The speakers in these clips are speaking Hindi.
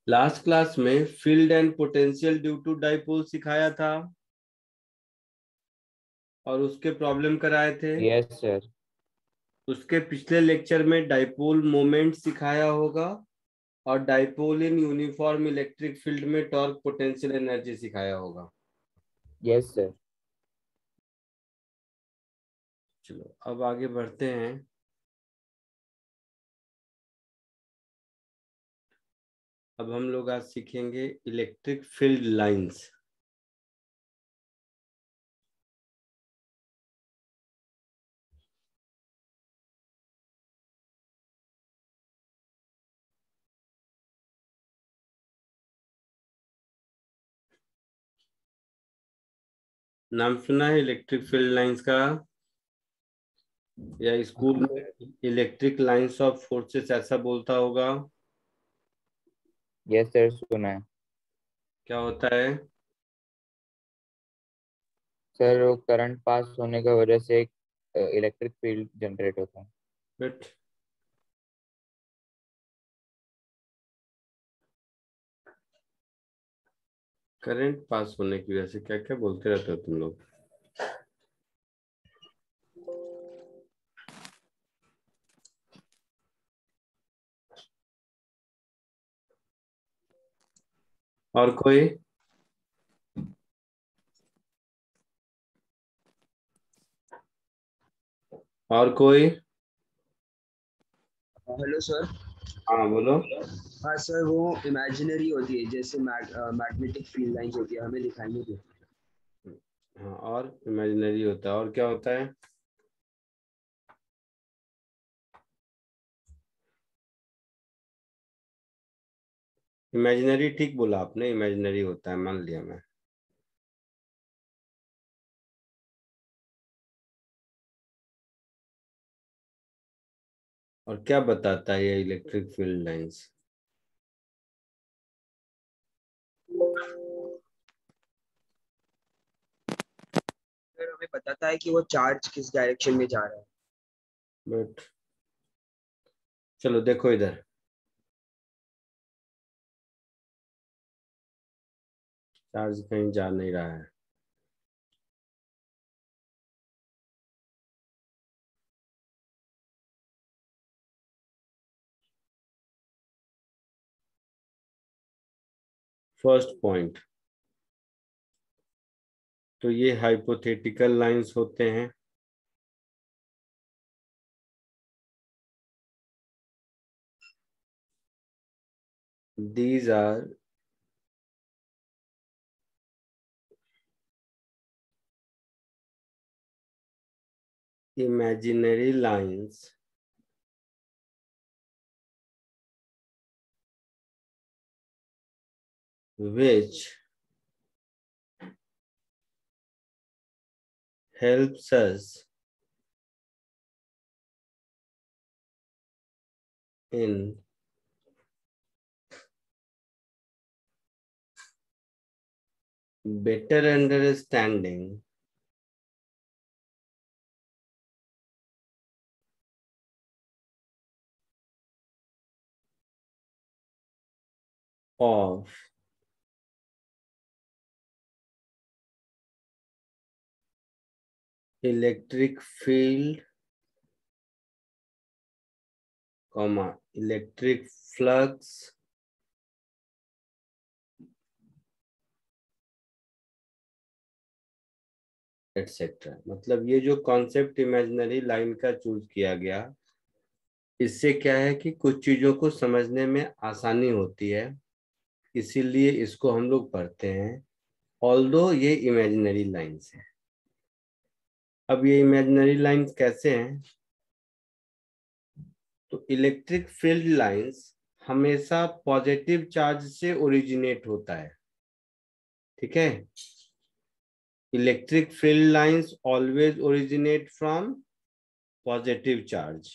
लास्ट क्लास में field and potential due to dipole सिखाया था और उसके प्रॉब्लम कराए थे। Yes sir. उसके पिछले लेक्चर में डाइपोल मोमेंट सिखाया होगा और dipole in uniform electric field में टॉर्क पोटेंशियल एनर्जी सिखाया होगा। Yes sir. चलो अब आगे बढ़ते हैं। अब हम लोग आज सीखेंगे इलेक्ट्रिक फील्ड लाइंस। नाम सुना है इलेक्ट्रिक फील्ड लाइंस का, या स्कूल में इलेक्ट्रिक लाइंस ऑफ फोर्सेस ऐसा बोलता होगा। यस सर, सुना है। क्या होता है? सर वो करंट पास होने का वजह से एक इलेक्ट्रिक फील्ड जनरेट होता है। बट करंट पास होने की वजह से क्या क्या बोलते रहते हो तुम लोग? और कोई? और कोई? Hello sir. हाँ बोलो। हाँ सर, वो इमेजिनरी होती है, जैसे मैग्नेटिक फील्ड लाइंस होती है, हमें दिखाई नहीं देती। हाँ, और इमेजिनरी होता है, और क्या होता है? इमेजिनरी ठीक बोला आपने, इमेजिनरी होता है, मान लिया मैं। और क्या बताता है ये इलेक्ट्रिक फील्ड लाइंस? सर हमें बताता है कि वो चार्ज किस डायरेक्शन में जा रहा है। बट चलो देखो इधर, चार्ज कहीं जा नहीं रहा है। फर्स्ट पॉइंट, तो ये हाइपोथेटिकल लाइंस होते हैं। These are imaginary lines which helps us in better understanding of electric field, electric flux etcetera. मतलब ये जो कॉन्सेप्ट इमेजिनरी लाइन का चूज किया गया, इससे क्या है कि कुछ चीजों को समझने में आसानी होती है, इसीलिए इसको हम लोग पढ़ते हैं, ऑल्दो ये इमेजिनरी लाइंस है। अब ये इमेजिनरी लाइंस कैसे हैं? तो इलेक्ट्रिक फील्ड लाइंस हमेशा पॉजिटिव चार्ज से ओरिजिनेट होता है, ठीक है? Electric field lines always originate from positive charge.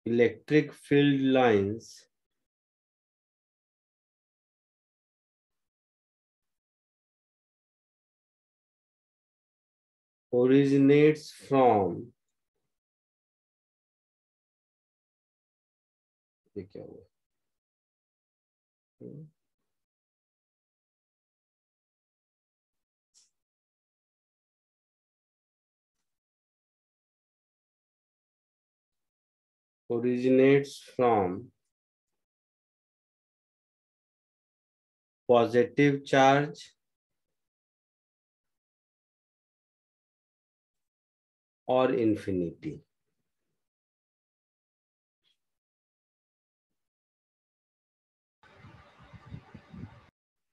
Electric field lines originates from, ये क्या हुआ? originates from positive charge or infinity,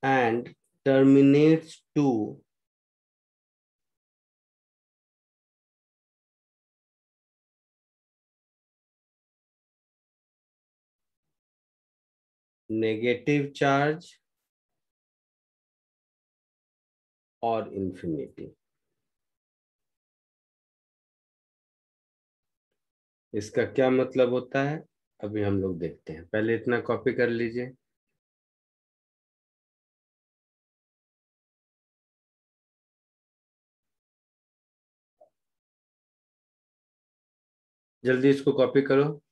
and terminates to negative charge और infinity। इसका क्या मतलब होता है अभी हम लोग देखते हैं, पहले इतना कॉपी कर लीजिए। जल्दी इसको कॉपी करो।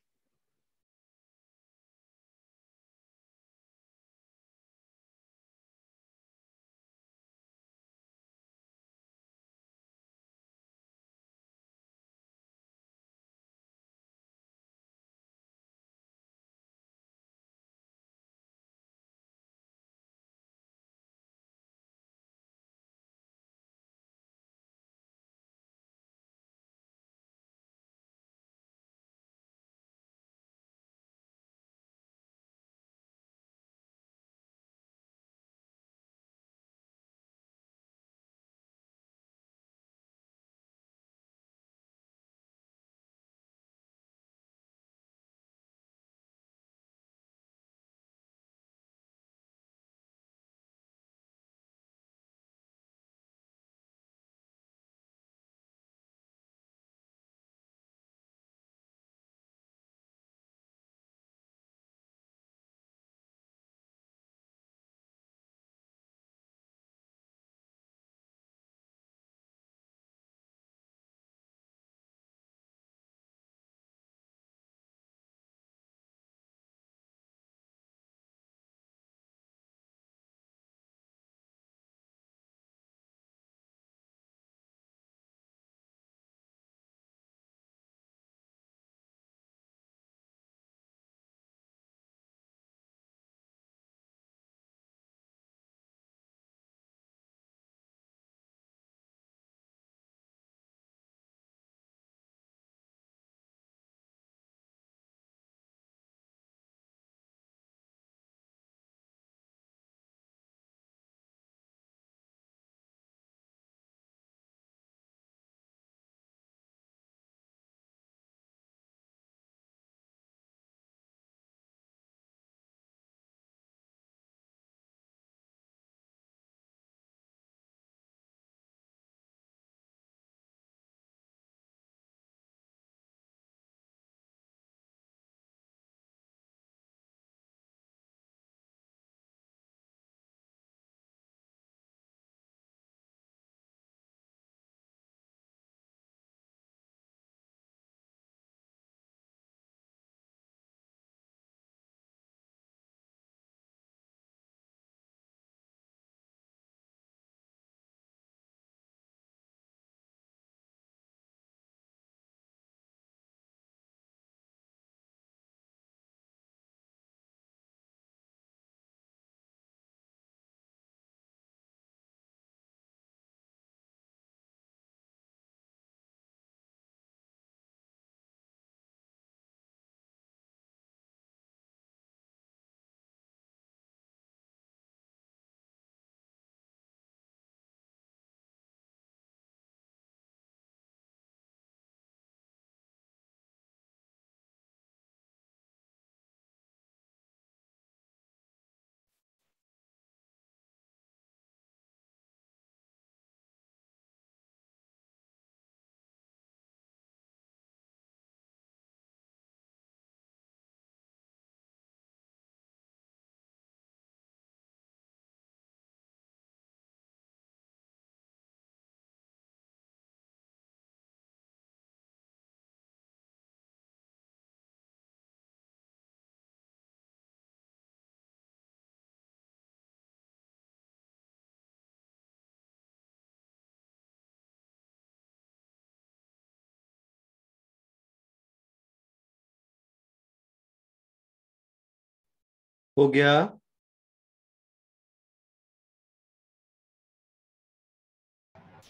हो गया?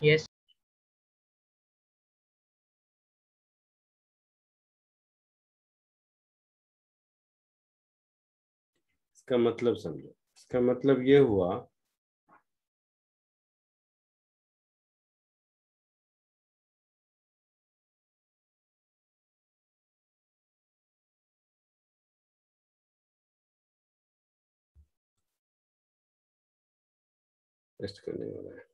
यस। इसका मतलब समझो, इसका मतलब ये हुआ टेस्ट करने वाला है।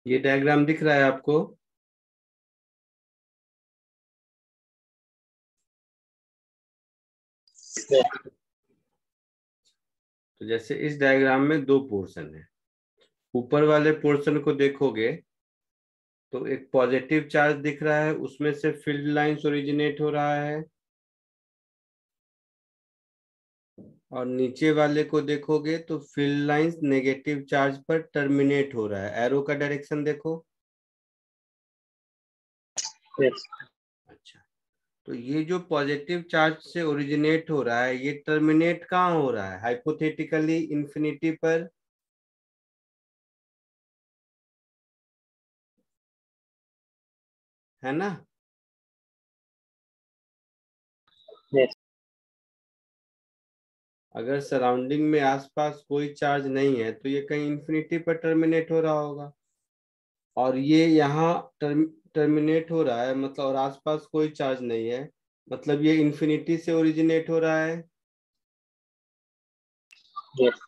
ये डायग्राम दिख रहा है आपको? तो जैसे इस डायग्राम में दो पोर्शन है, ऊपर वाले पोर्शन को देखोगे तो एक पॉजिटिव चार्ज दिख रहा है, उसमें से फील्ड लाइंस ओरिजिनेट हो रहा है, और नीचे वाले को देखोगे तो फील्ड लाइंस नेगेटिव चार्ज पर टर्मिनेट हो रहा है। एरो का डायरेक्शन देखो। यस। अच्छा, तो ये जो पॉजिटिव चार्ज से ओरिजिनेट हो रहा है ये टर्मिनेट कहाँ हो रहा है? हाइपोथेटिकली इंफिनिटी पर, है ना? यस। अगर सराउंडिंग में आसपास कोई चार्ज नहीं है तो ये कहीं इंफिनिटी पर टर्मिनेट हो रहा होगा, और ये यहाँ टर्मिनेट हो रहा है मतलब, और आसपास कोई चार्ज नहीं है मतलब ये इंफिनिटी से ओरिजिनेट हो रहा है। यस।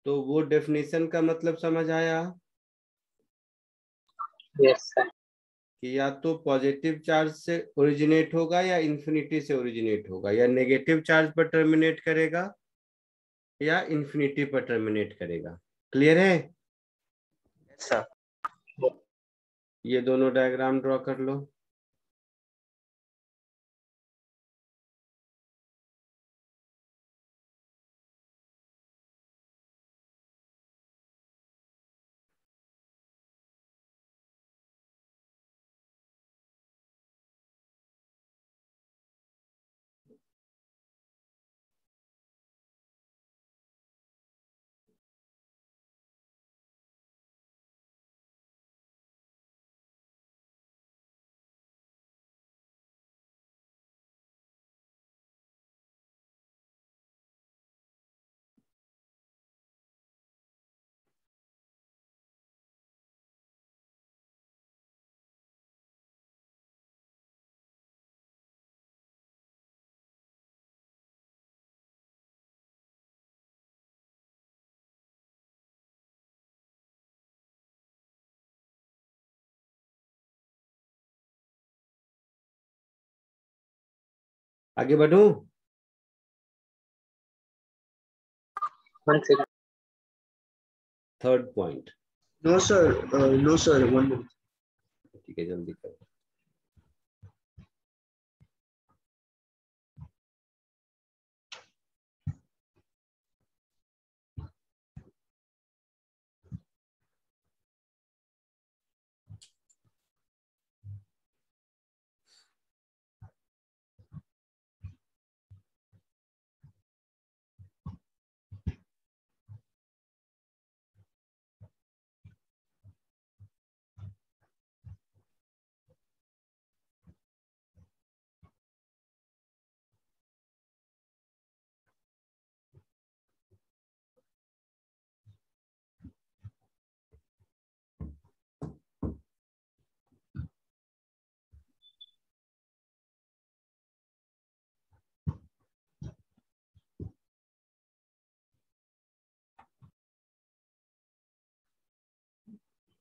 तो वो डेफिनेशन का मतलब समझ आया यस सर। कि या तो पॉजिटिव चार्ज से ओरिजिनेट होगा या इंफिनिटी से ओरिजिनेट होगा, या नेगेटिव चार्ज पर टर्मिनेट करेगा या इंफिनिटी पर टर्मिनेट करेगा। क्लियर है? Yes sir. ये दोनों डायग्राम ड्रॉ कर लो। आगे बढ़ूं? One second. Third point. No sir, no sir, 1 minute. ठीक है, जल्दी करो।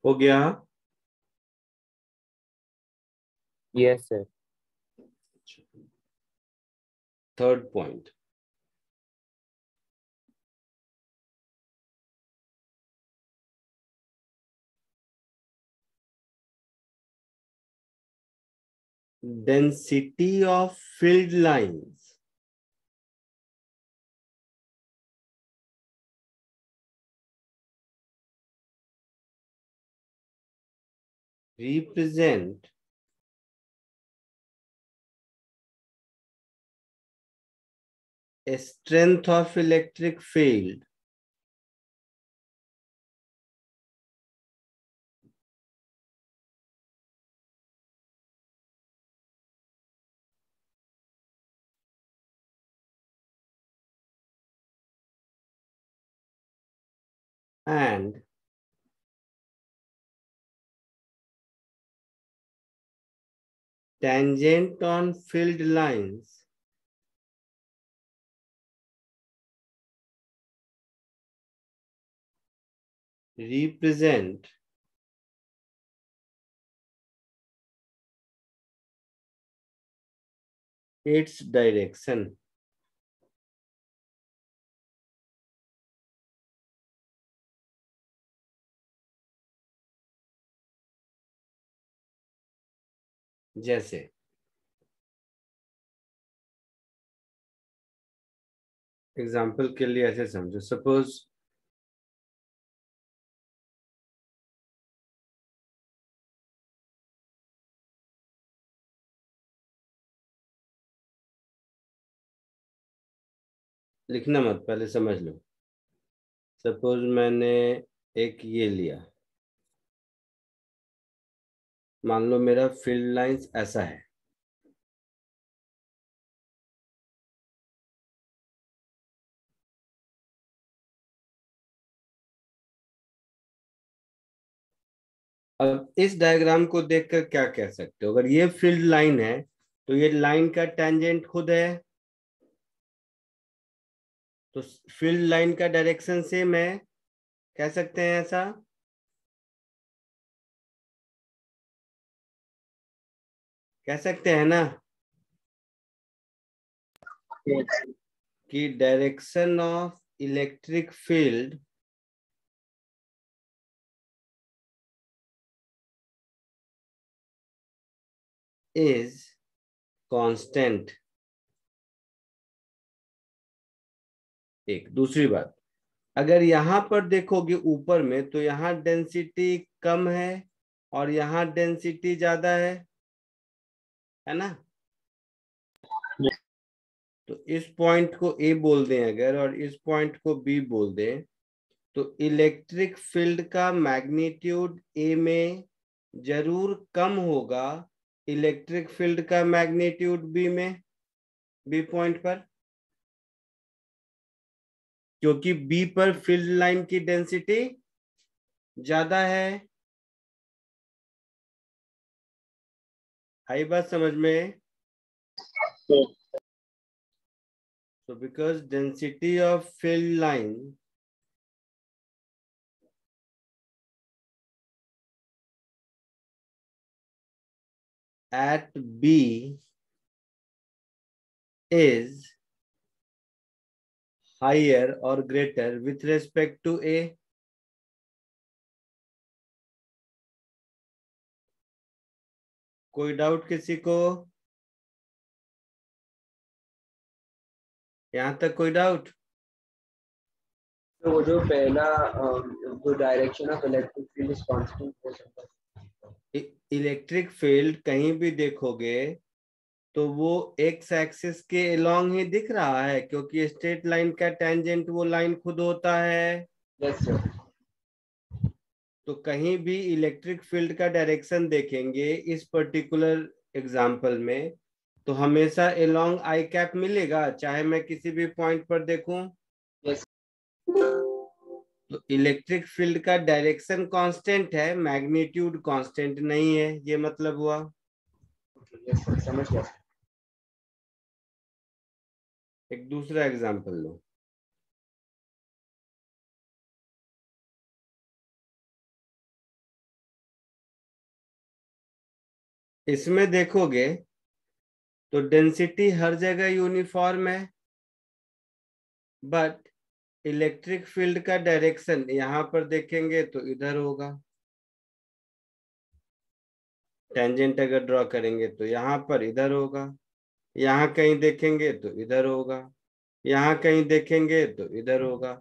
हो गया? Yes sir. Third point, density of filled lines represent a strength of electric field and tangent on filled lines represent its direction. जैसे एग्जाम्पल के लिए ऐसे समझो, सपोज लिखना मत, पहले समझ लो। सपोज मैंने एक ये लिया, मान लो मेरा फील्ड लाइंस ऐसा है, अब इस डायग्राम को देखकर क्या कह सकते हो, अगर ये फील्ड लाइन है तो ये लाइन का टेंजेंट खुद है, तो फील्ड लाइन का डायरेक्शन सेम है, कह सकते हैं ऐसा। कह सकते हैं ना Yes. कि direction of electric field is constant. एक दूसरी बात, अगर यहां पर देखोगे ऊपर में तो यहाँ डेंसिटी कम है और यहाँ डेंसिटी ज्यादा है ना। Yes. तो इस पॉइंट को ए बोल दें अगर, और इस पॉइंट को बी बोल दें, तो इलेक्ट्रिक फील्ड का मैग्नीट्यूड ए में जरूर कम होगा इलेक्ट्रिक फील्ड का मैग्नीट्यूड बी में, बी पॉइंट पर, क्योंकि बी पर फील्ड लाइन की डेंसिटी ज्यादा है। आई बात समझ में? Yes. So because density of field line at B is higher or greater with respect to A, कोई डाउट किसी को? यहां तक कोई डाउट? तो वो जो पहला जो direction of electric field is constant हो सकता है। इलेक्ट्रिक फील्ड कहीं भी देखोगे तो वो एक्स एक्सिस के अलोंग ही दिख रहा है, क्योंकि स्ट्रेट लाइन का टेंजेंट वो लाइन खुद होता है। Yes sir. तो कहीं भी इलेक्ट्रिक फील्ड का डायरेक्शन देखेंगे इस पर्टिकुलर एग्जांपल में, तो हमेशा अलोंग आई कैप मिलेगा, चाहे मैं किसी भी पॉइंट पर देखूं। यस। तो इलेक्ट्रिक फील्ड का डायरेक्शन कांस्टेंट है, मैग्नीट्यूड कांस्टेंट नहीं है, ये मतलब हुआ। यस सर, समझ गया। एक दूसरा एग्जांपल लो, इसमें देखोगे तो डेंसिटी हर जगह यूनिफॉर्म है, बट इलेक्ट्रिक फील्ड का डायरेक्शन यहां पर देखेंगे तो इधर होगा, टेंजेंट अगर ड्रॉ करेंगे तो यहाँ पर इधर होगा, यहाँ कहीं देखेंगे तो इधर होगा, यहाँ कहीं देखेंगे तो इधर होगा।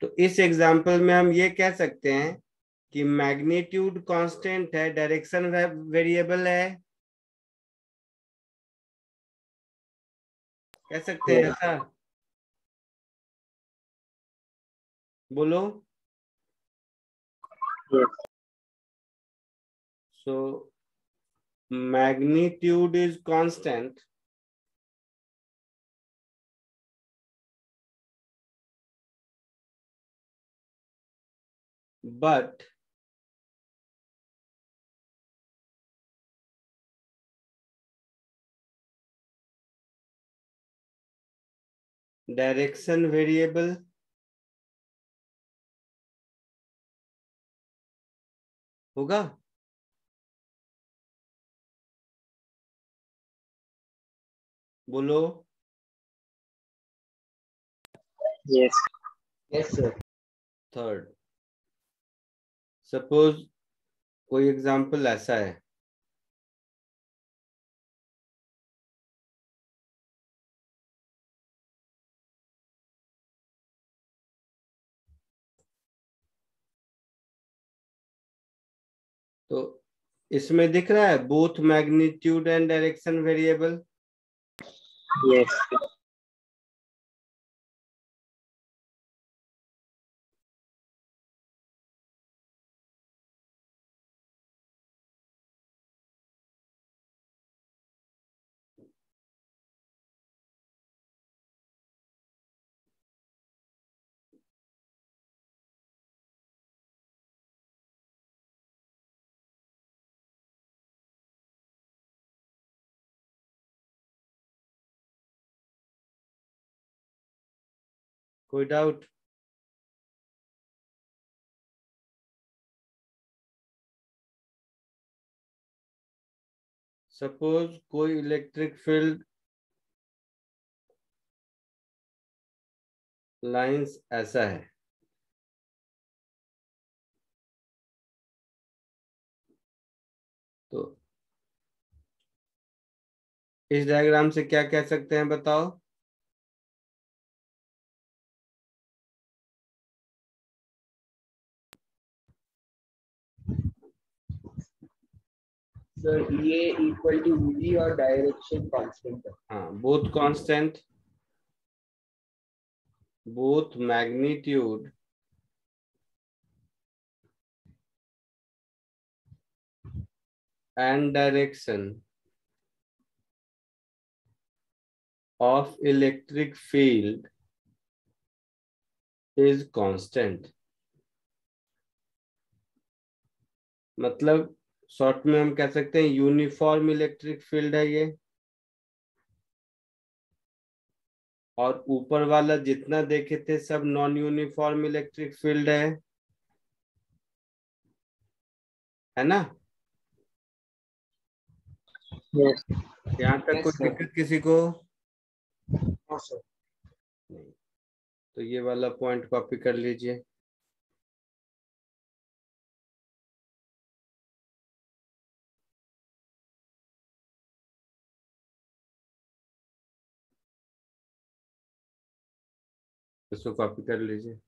तो इस एग्जाम्पल में हम ये कह सकते हैं कि मैग्नीट्यूड कांस्टेंट है, डायरेक्शन वेरिएबल है, कह सकते हैं ऐसा? बोलो। Yes. So magnitude is constant, but direction variable होगा। बोलो। Yes. Yes, sir. Third, suppose कोई एग्जाम्पल ऐसा है, तो इसमें दिख रहा है both magnitude and direction variable. Yes. कोई डाउट? सपोज कोई इलेक्ट्रिक फील्ड लाइंस ऐसा है, तो इस डायग्राम से क्या कह सकते हैं बताओ? Sir, EA equal to UV और डायरेक्शन कांस्टेंट है। हाँ, both constant, both magnitude and direction of electric field is constant। मतलब शॉर्ट में हम कह सकते हैं यूनिफॉर्म इलेक्ट्रिक फील्ड है ये, और ऊपर वाला जितना देखे थे सब नॉन यूनिफॉर्म इलेक्ट्रिक फील्ड है ना? Yes. यहाँ तक Yes, कोई sir. दिक्कत किसी को? हाँ सर। नहीं। तो ये वाला पॉइंट कॉपी कर लीजिए। इसको कॉपी कर लीजिए।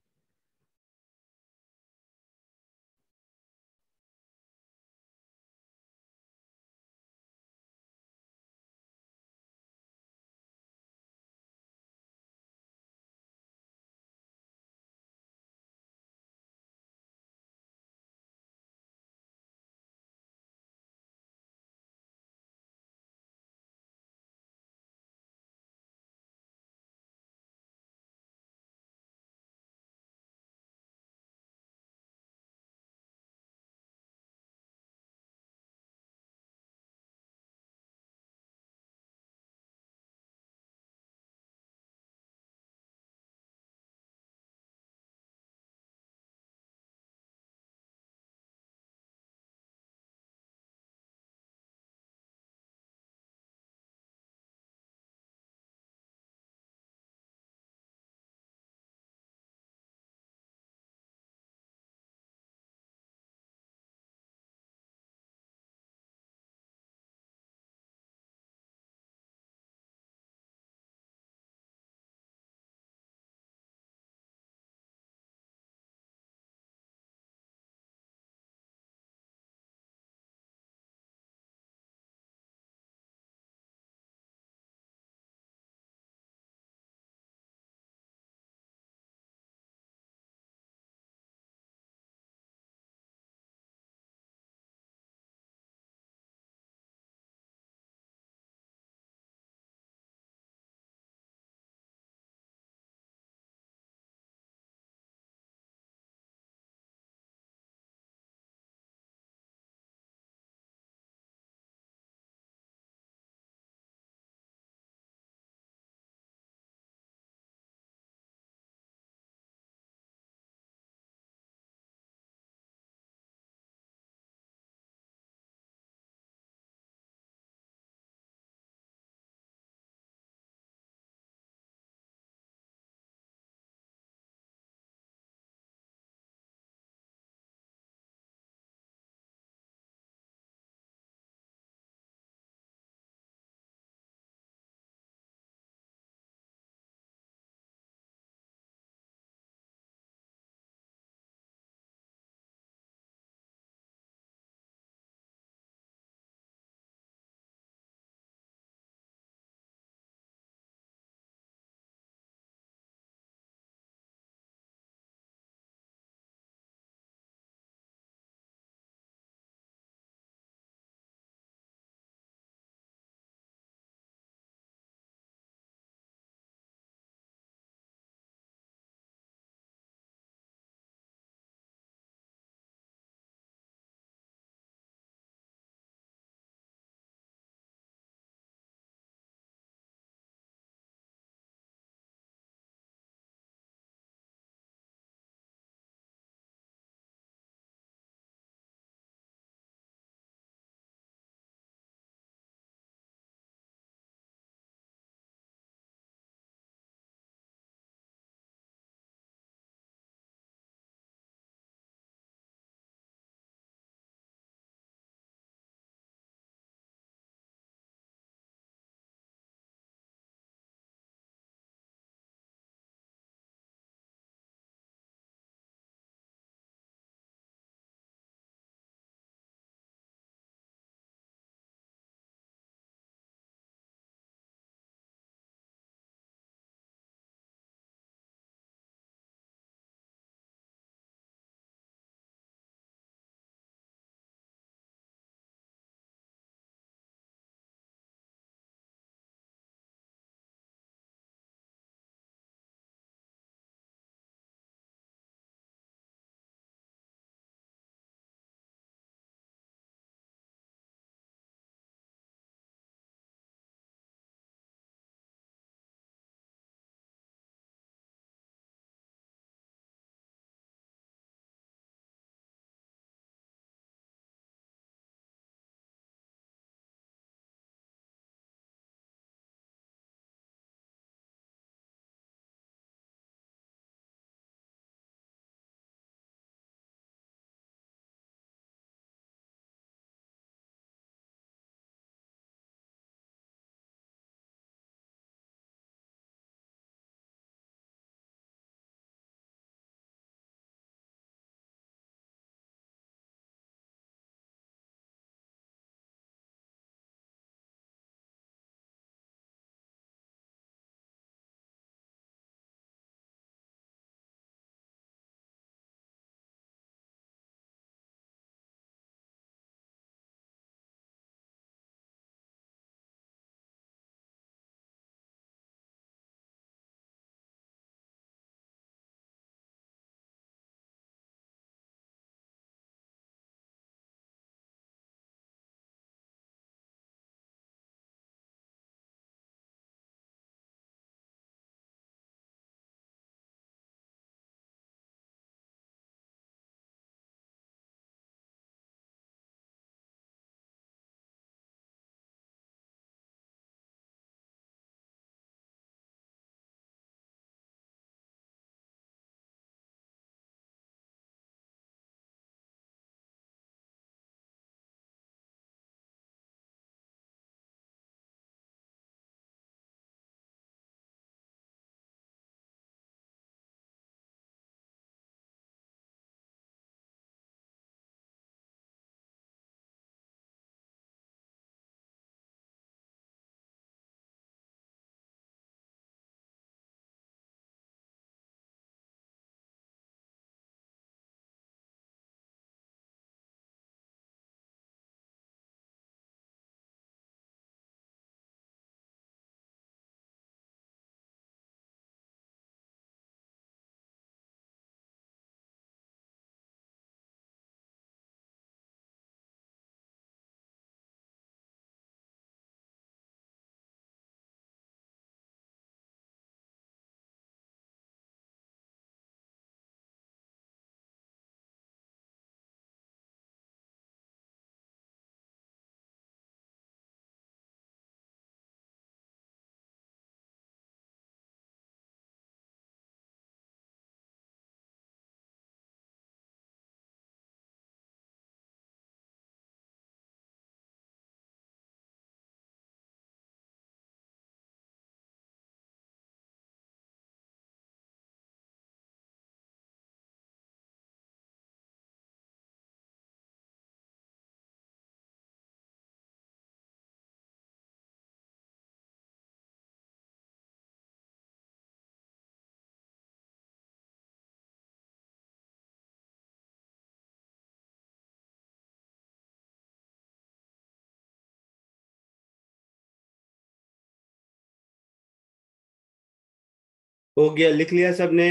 हो गया, लिख लिया सबने?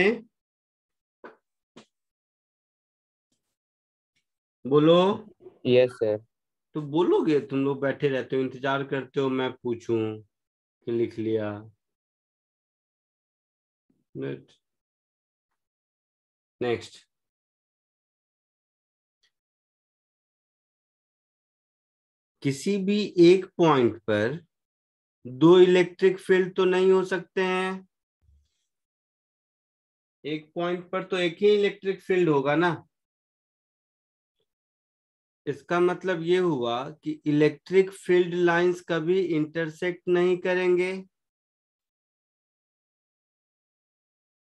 बोलो। Yes sir. तो बोलोगे, तुम लोग बैठे रहते हो, इंतजार करते हो मैं पूछूं कि लिख लिया। नेक्स्ट। किसी भी एक पॉइंट पर दो इलेक्ट्रिक फील्ड तो नहीं हो सकते हैं। एक पॉइंट पर तो एक ही इलेक्ट्रिक फील्ड होगा ना। इसका मतलब ये हुआ कि इलेक्ट्रिक फील्ड लाइंस कभी इंटरसेक्ट नहीं करेंगे,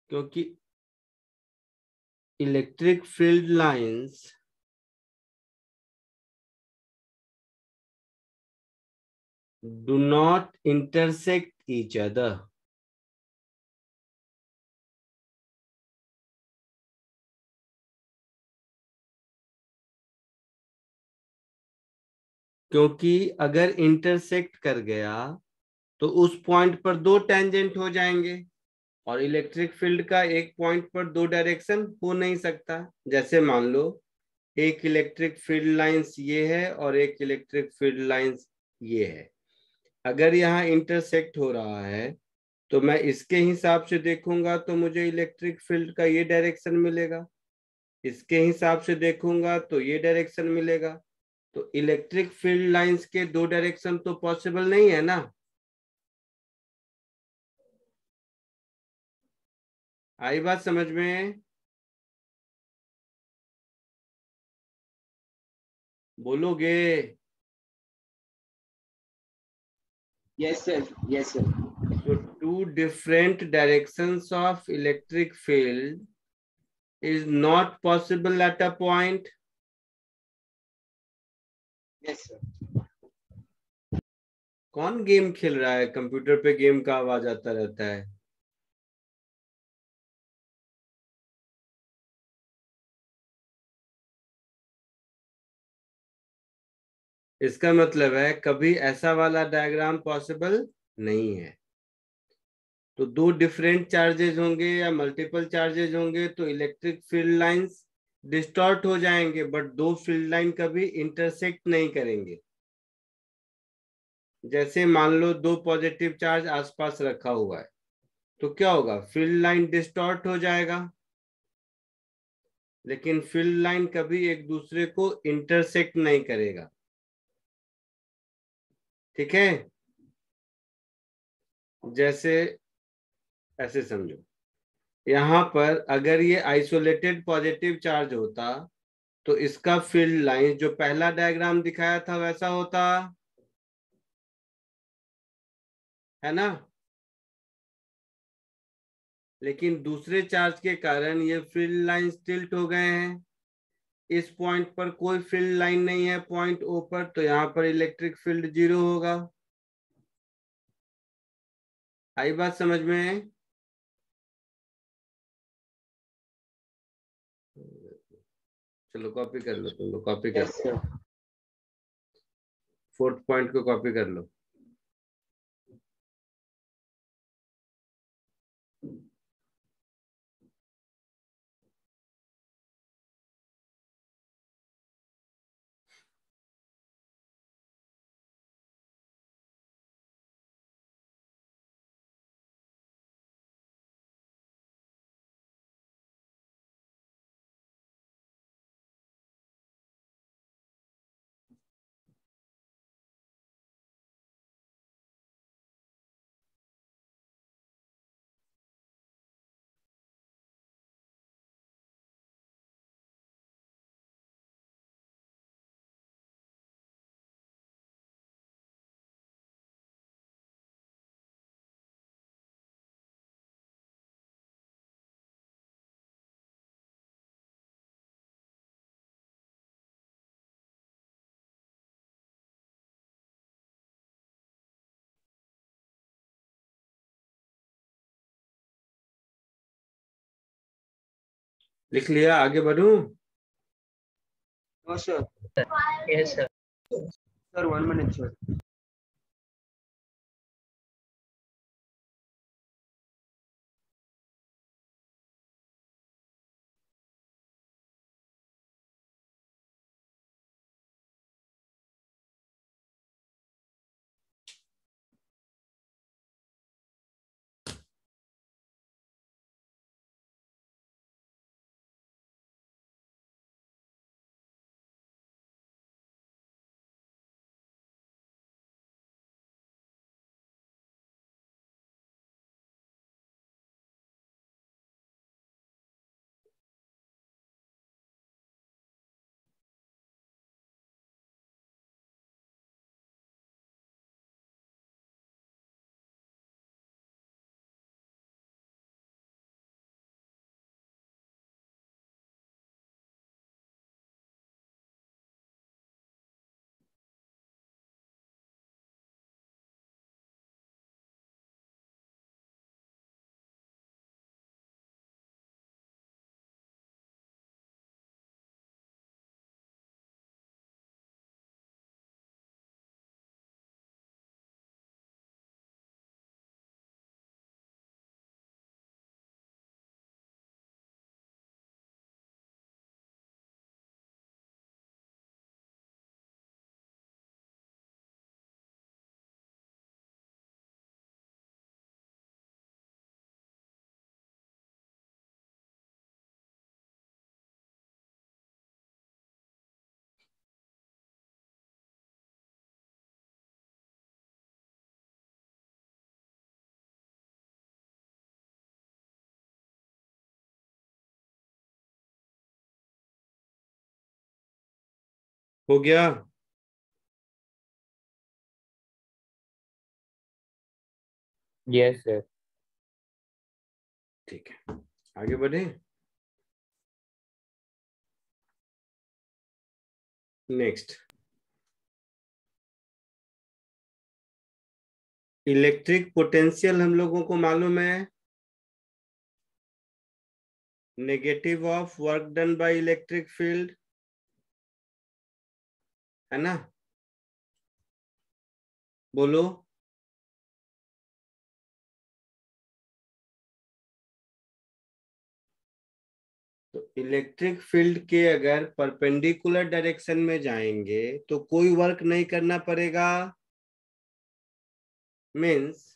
क्योंकि electric field lines do not intersect each other. क्योंकि अगर इंटरसेक्ट कर गया तो उस पॉइंट पर दो टेंजेंट हो जाएंगे, और इलेक्ट्रिक फील्ड का एक पॉइंट पर दो डायरेक्शन हो नहीं सकता। जैसे मान लो एक इलेक्ट्रिक फील्ड लाइंस ये है और एक इलेक्ट्रिक फील्ड लाइंस ये है। अगर यहाँ इंटरसेक्ट हो रहा है तो मैं इसके हिसाब से देखूंगा तो मुझे इलेक्ट्रिक फील्ड का ये डायरेक्शन मिलेगा, इसके हिसाब से देखूंगा तो ये डायरेक्शन मिलेगा। तो इलेक्ट्रिक फील्ड लाइंस के दो डायरेक्शन तो पॉसिबल नहीं है ना। आई बात समझ में? बोलोगे? Yes sir. Yes sir. So two different directions of electric field is not possible at a point. Yes sir. कौन गेम खेल रहा है? कंप्यूटर पे गेम का आवाज आता रहता है। इसका मतलब है कभी ऐसा वाला डायग्राम पॉसिबल नहीं है। तो दो डिफरेंट चार्जेस होंगे या मल्टीपल चार्जेस होंगे तो इलेक्ट्रिक फील्ड लाइंस डिस्टॉर्ट हो जाएंगे, बट दो फील्ड लाइन कभी इंटरसेक्ट नहीं करेंगे। जैसे मान लो दो पॉजिटिव चार्ज आसपास रखा हुआ है तो क्या होगा? फील्ड लाइन डिस्टॉर्ट हो जाएगा, लेकिन फील्ड लाइन कभी एक दूसरे को इंटरसेक्ट नहीं करेगा। ठीक है? जैसे ऐसे समझो, यहां पर अगर ये आइसोलेटेड पॉजिटिव चार्ज होता तो इसका फील्ड लाइन जो पहला डायग्राम दिखाया था वैसा होता है ना। लेकिन दूसरे चार्ज के कारण ये फील्ड लाइन टिल्ट हो गए हैं। इस पॉइंट पर कोई फील्ड लाइन नहीं है पॉइंट ओ पर, तो यहाँ पर इलेक्ट्रिक फील्ड 0 होगा। आई बात समझ में? चलो कॉपी कर लो, तुम लोग कॉपी कर Yes लो, sir. 4th पॉइंट को कॉपी कर लो। लिख लिया? आगे बढ़ूं? No sir. Yes, sir. Sir, 1 minute sir. हो गया? Yes sir. ठीक है, आगे बढ़े। नेक्स्ट, इलेक्ट्रिक पोटेंशियल हम लोगों को मालूम है, negative of work done by electric field, है ना? बोलो। तो इलेक्ट्रिक फील्ड के अगर परपेंडिकुलर डायरेक्शन में जाएंगे तो कोई वर्क नहीं करना पड़ेगा, means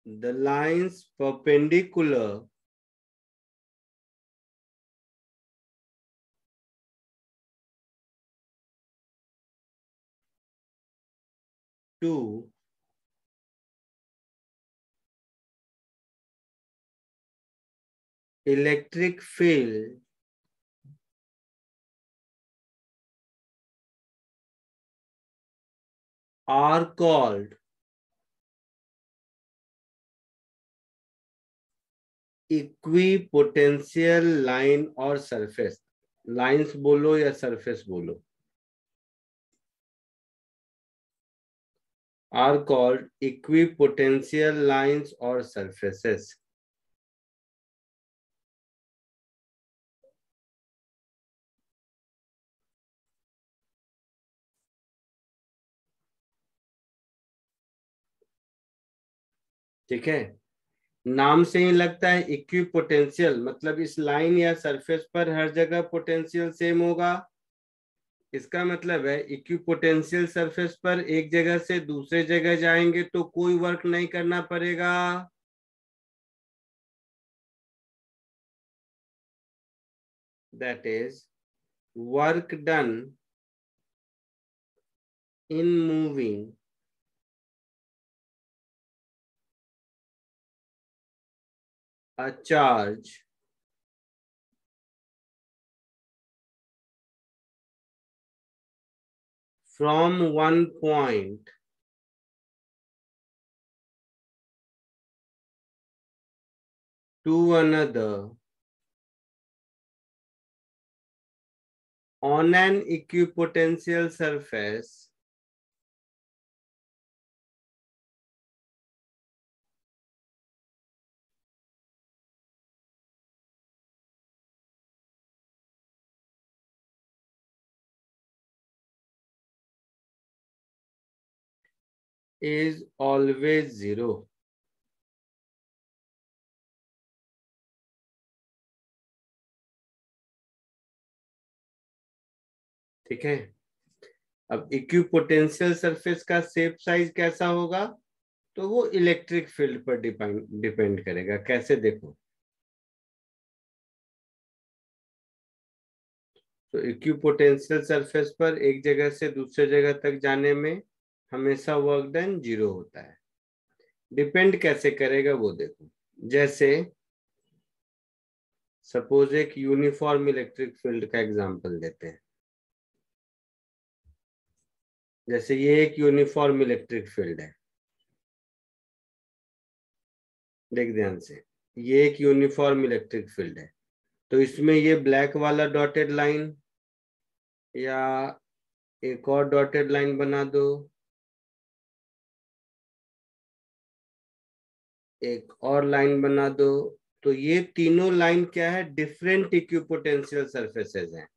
the lines perpendicular to electric field are called equipotential line और सरफेस। लाइंस बोलो या सरफेस बोलो, आर कॉल्ड इक्विपोटेंशियल लाइंस और सरफेसेस। ठीक है, नाम से ही लगता है इक्विपोटेंशियल, मतलब इस लाइन या सरफेस पर हर जगह पोटेंशियल सेम होगा। इसका मतलब है इक्विपोटेंशियल सरफेस पर एक जगह से दूसरे जगह जाएंगे तो कोई वर्क नहीं करना पड़ेगा। That is work done in moving a charge from one point to another on an equipotential surface is always zero। ठीक है, अब इक्विपोटेंशियल सरफेस का शेप साइज कैसा होगा तो वो इलेक्ट्रिक फील्ड पर डिपेंड करेगा। कैसे, देखो, तो इक्विपोटेंशियल सरफेस पर एक जगह से दूसरे जगह तक जाने में हमेशा वर्क डन 0 होता है। डिपेंड कैसे करेगा वो देखो, जैसे सपोज एक यूनिफॉर्म इलेक्ट्रिक फील्ड का एग्जांपल देते हैं। जैसे ये एक यूनिफॉर्म इलेक्ट्रिक फील्ड है, देख ध्यान से, ये एक यूनिफॉर्म इलेक्ट्रिक फील्ड है, तो इसमें ये ब्लैक वाला डॉटेड लाइन या एक और डॉटेड लाइन बना दो, एक और लाइन बना दो, तो ये तीनों लाइन क्या है, डिफरेंट इक्विपोटेंशियल सरफेसेस हैं।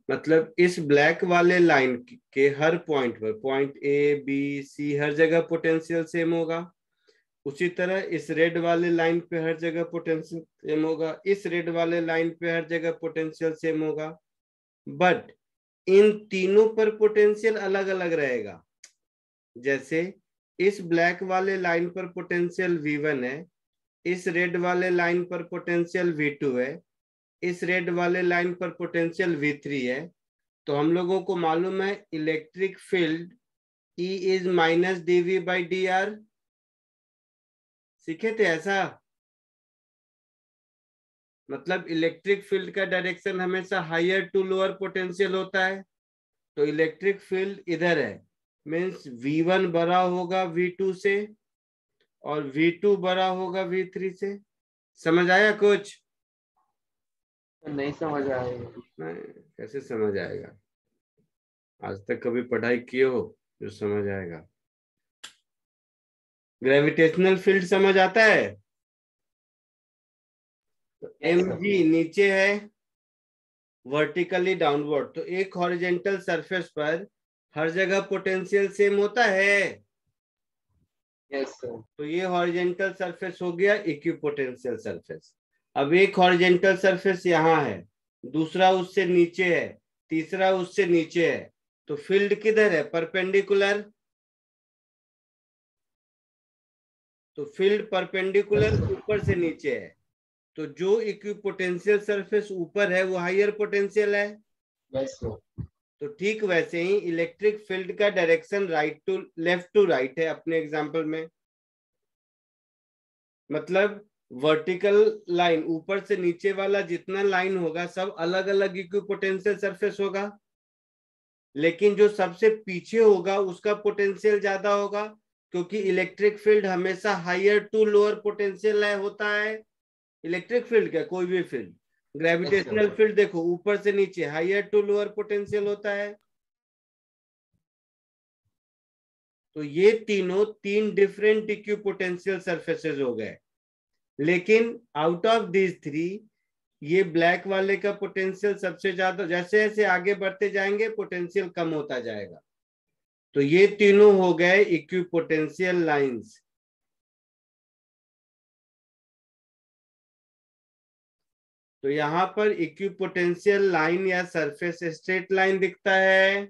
मतलब इस ब्लैक वाले लाइन के हर पॉइंट पर, पॉइंट ए बी सी, हर जगह पोटेंशियल सेम होगा। उसी तरह इस रेड वाले लाइन पे हर जगह पोटेंशियल सेम होगा, इस रेड वाले लाइन पे हर जगह पोटेंशियल सेम होगा, बट इन तीनों पर पोटेंशियल अलग अलग रहेगा। जैसे इस ब्लैक वाले लाइन पर पोटेंशियल V1 है, इस रेड वाले लाइन पर पोटेंशियल V2 है, इस रेड वाले लाइन पर पोटेंशियल V3 है, तो हम लोगों को मालूम है electric field E is minus dV by dr, सीखे थे ऐसा। मतलब इलेक्ट्रिक फील्ड का डायरेक्शन हमेशा हायर टू लोअर पोटेंशियल होता है। तो इलेक्ट्रिक फील्ड इधर है, मीन्स V1 बड़ा होगा V2 से और V2 बड़ा होगा V3 से। समझ आया कुछ? नहीं समझ आया। नहीं, कैसे समझ आएगा? आज तक कभी पढ़ाई किए हो जो समझ आएगा? ग्रेविटेशनल फील्ड समझ आता है? तो mg नीचे है, वर्टिकली डाउनवर्ड, तो एक हॉरिजेंटल सरफेस पर हर जगह पोटेंशियल सेम होता है। Yes sir. तो ये हॉरिजेंटल सरफेस हो गया इक्विपोटेंशियल सरफेस। अब एक हॉरिजेंटल सरफेस यहाँ है, दूसरा उससे नीचे है, तीसरा उससे नीचे है, तो फील्ड किधर है? परपेंडिकुलर। तो फील्ड परपेंडिकुलर ऊपर से नीचे है, तो जो इक्विपोटेंशियल सरफेस ऊपर है वो हायर पोटेंशियल है। Yes sir. तो ठीक वैसे ही इलेक्ट्रिक फील्ड का direction right to left to right है अपने एग्जांपल में। मतलब वर्टिकल लाइन ऊपर से नीचे वाला जितना लाइन होगा सब अलग अलग इक्विपोटेंशियल सरफेस होगा, लेकिन जो सबसे पीछे होगा उसका पोटेंशियल ज्यादा होगा, क्योंकि इलेक्ट्रिक फील्ड हमेशा हायर टू लोअर पोटेंशियल होता है। इलेक्ट्रिक फील्ड क्या, कोई भी फील्ड, ग्रेविटेशनल फील्ड देखो ऊपर से नीचे हायर टू लोअर पोटेंशियल होता है। तो ये तीनों तीन डिफरेंट इक्विपोटेंशियल सरफेसेस हो गए, लेकिन आउट ऑफ दीज थ्री ये ब्लैक वाले का पोटेंशियल सबसे ज्यादा, जैसे जैसे आगे बढ़ते जाएंगे पोटेंशियल कम होता जाएगा। तो ये तीनों हो गए इक्विपोटेंशियल लाइंस। तो यहां पर इक्विपोटेंशियल लाइन या सरफेस स्ट्रेट लाइन दिखता है।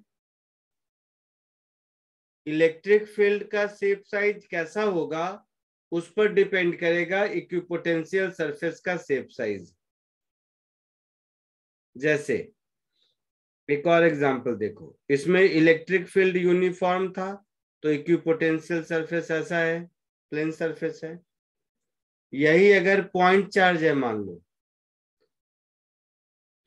इलेक्ट्रिक फील्ड का शेप साइज कैसा होगा उस पर डिपेंड करेगा इक्विपोटेंशियल सरफेस का शेप साइज। जैसे एक और एग्जांपल देखो, इसमें इलेक्ट्रिक फील्ड यूनिफॉर्म था तो इक्विपोटेंशियल सरफेस ऐसा है, प्लेन सरफेस है। यही अगर पॉइंट चार्ज है मान लो,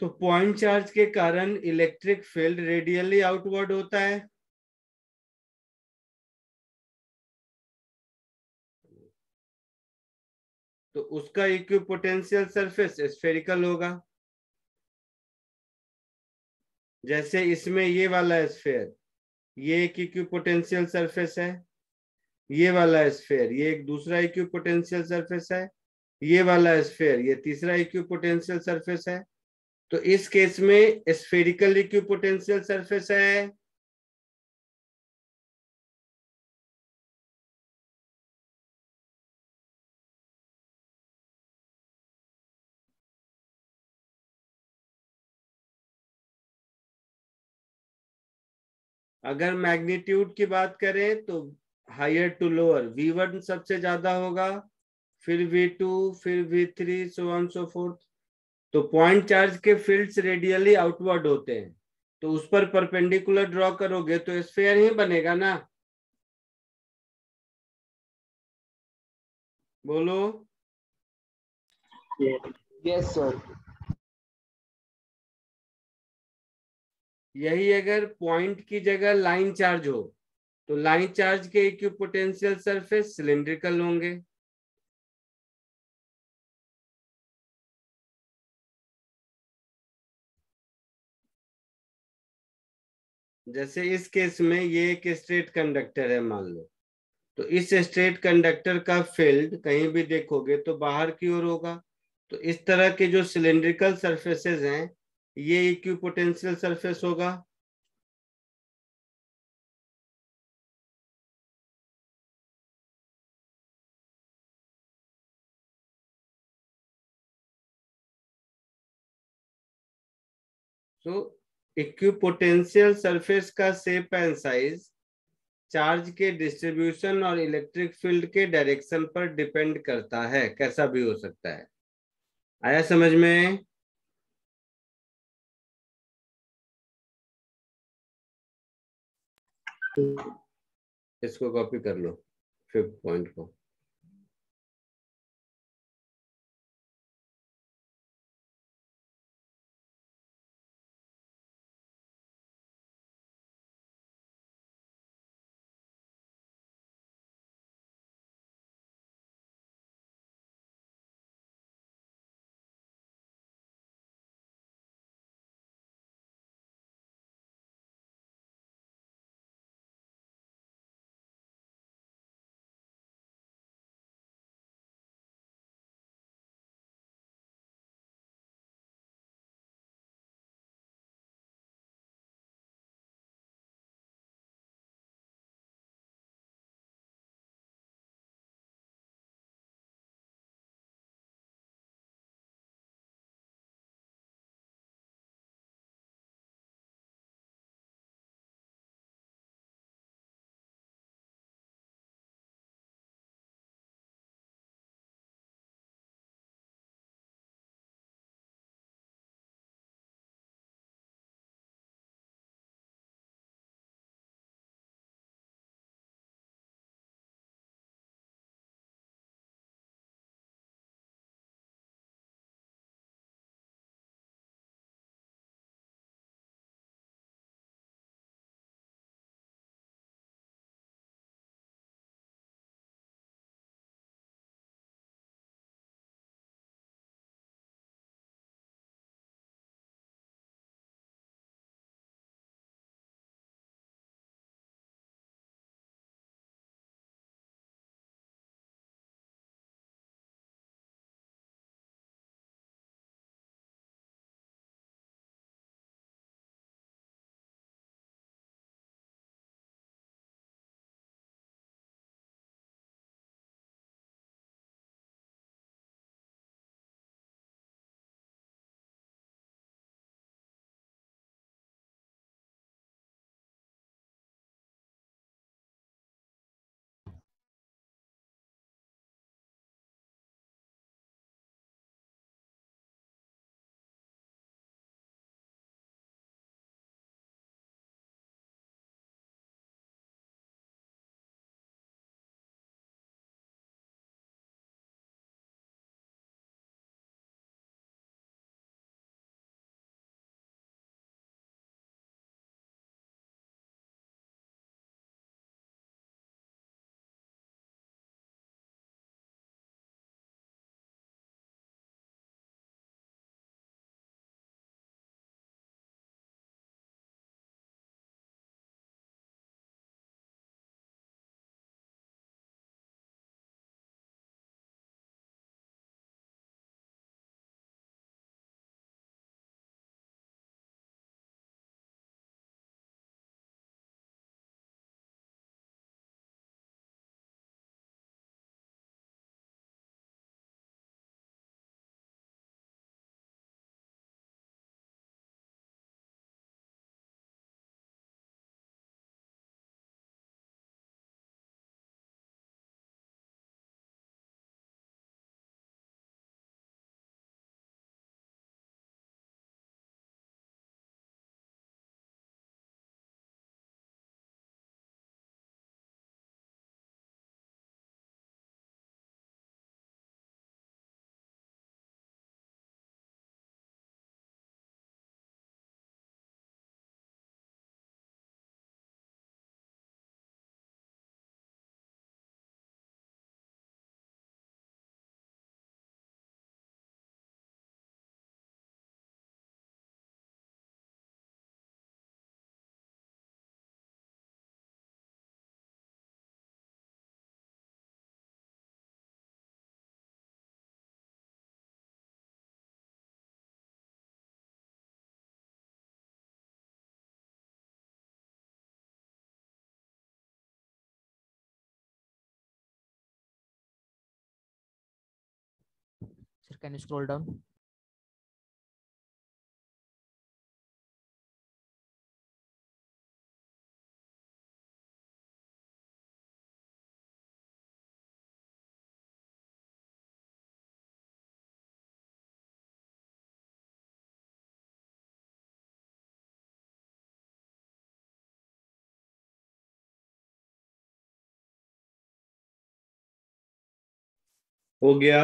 तो पॉइंट चार्ज के कारण इलेक्ट्रिक फील्ड रेडियली आउटवर्ड होता है। तो उसका इक्विपोटेंशियल सरफेस स्फेरिकल होगा। जैसे इसमें ये वाला स्फेयर, ये एक इक्विपोटेंशियल सरफेस है, ये वाला स्फेयर ये एक दूसरा इक्विपोटेंशियल सरफेस है, ये वाला स्फेयर ये तीसरा इक्विपोटेंशियल सरफेस है। तो इस केस में स्फेरिकल इक्विपोटेंशियल सरफेस है। अगर मैग्नीट्यूड की बात करें तो हायर टू लोअर V1 सबसे ज्यादा होगा, फिर V2, फिर V3, so on so fourth. तो पॉइंट चार्ज के फील्ड्स रेडियली आउटवर्ड होते हैं, तो उस पर परपेंडिकुलर ड्रॉ करोगे तो स्फीयर ही बनेगा ना। बोलो। Yes sir. यही अगर पॉइंट की जगह लाइन चार्ज हो तो लाइन चार्ज के इक्विपोटेंशियल सरफेस सिलिंड्रिकल होंगे। जैसे इस केस में ये एक स्ट्रेट कंडक्टर है मान लो, तो इस स्ट्रेट कंडक्टर का फील्ड कहीं भी देखोगे तो बाहर की ओर होगा। तो इस तरह के जो सिलिंड्रिकल सरफेसेस हैं ये इक्विपोटेंशियल सरफेस होगा। तो इक्विपोटेंशियल सरफेस का शेप एंड साइज चार्ज के डिस्ट्रीब्यूशन और इलेक्ट्रिक फील्ड के डायरेक्शन पर डिपेंड करता है, कैसा भी हो सकता है। आया समझ में? इसको कॉपी कर लो, 5th पॉइंट को। Sir, can you scroll down? हो गया?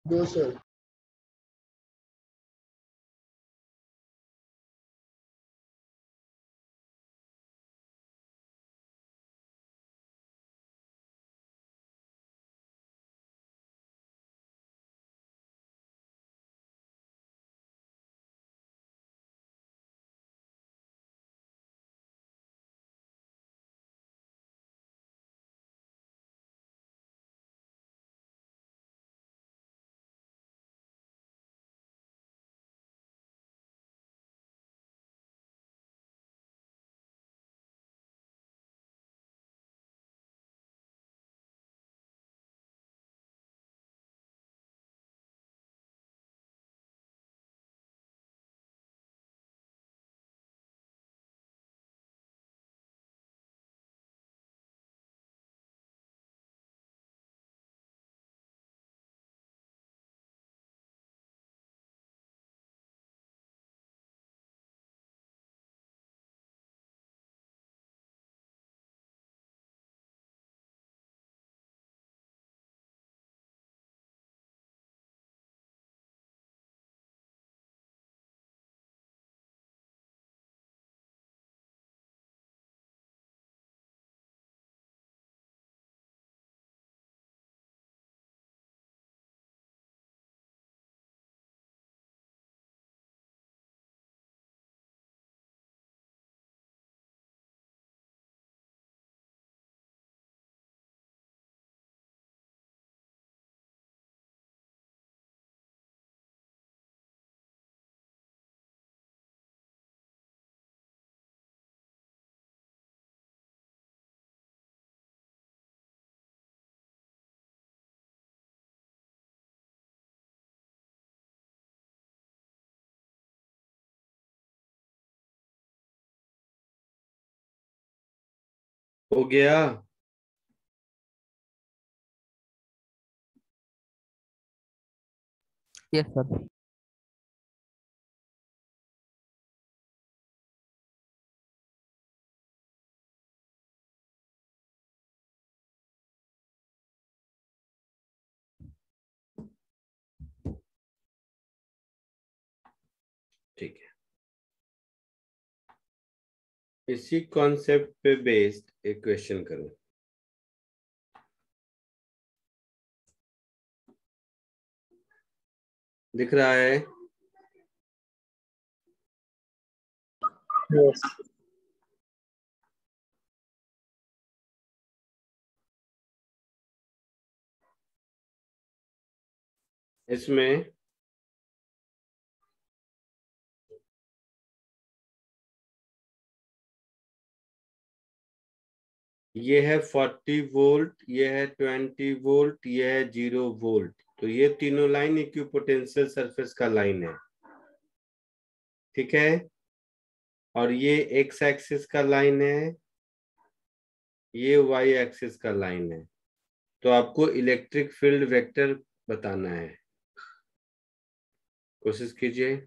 दो सर। हो गया? Yes, sir. ठीक है, इसी कॉन्सेप्ट पे बेस्ड एक क्वेश्चन करूं। दिख रहा है? Yes. इसमें ये है 40 वोल्ट, ये है 20 वोल्ट, ये है 0 वोल्ट। तो ये तीनों लाइन इक्विपोटेंशियल सरफेस का लाइन है, ठीक है। और ये एक्स एक्सिस का लाइन है, ये वाई एक्सिस का लाइन है। तो आपको इलेक्ट्रिक फील्ड वेक्टर बताना है, कोशिश कीजिए।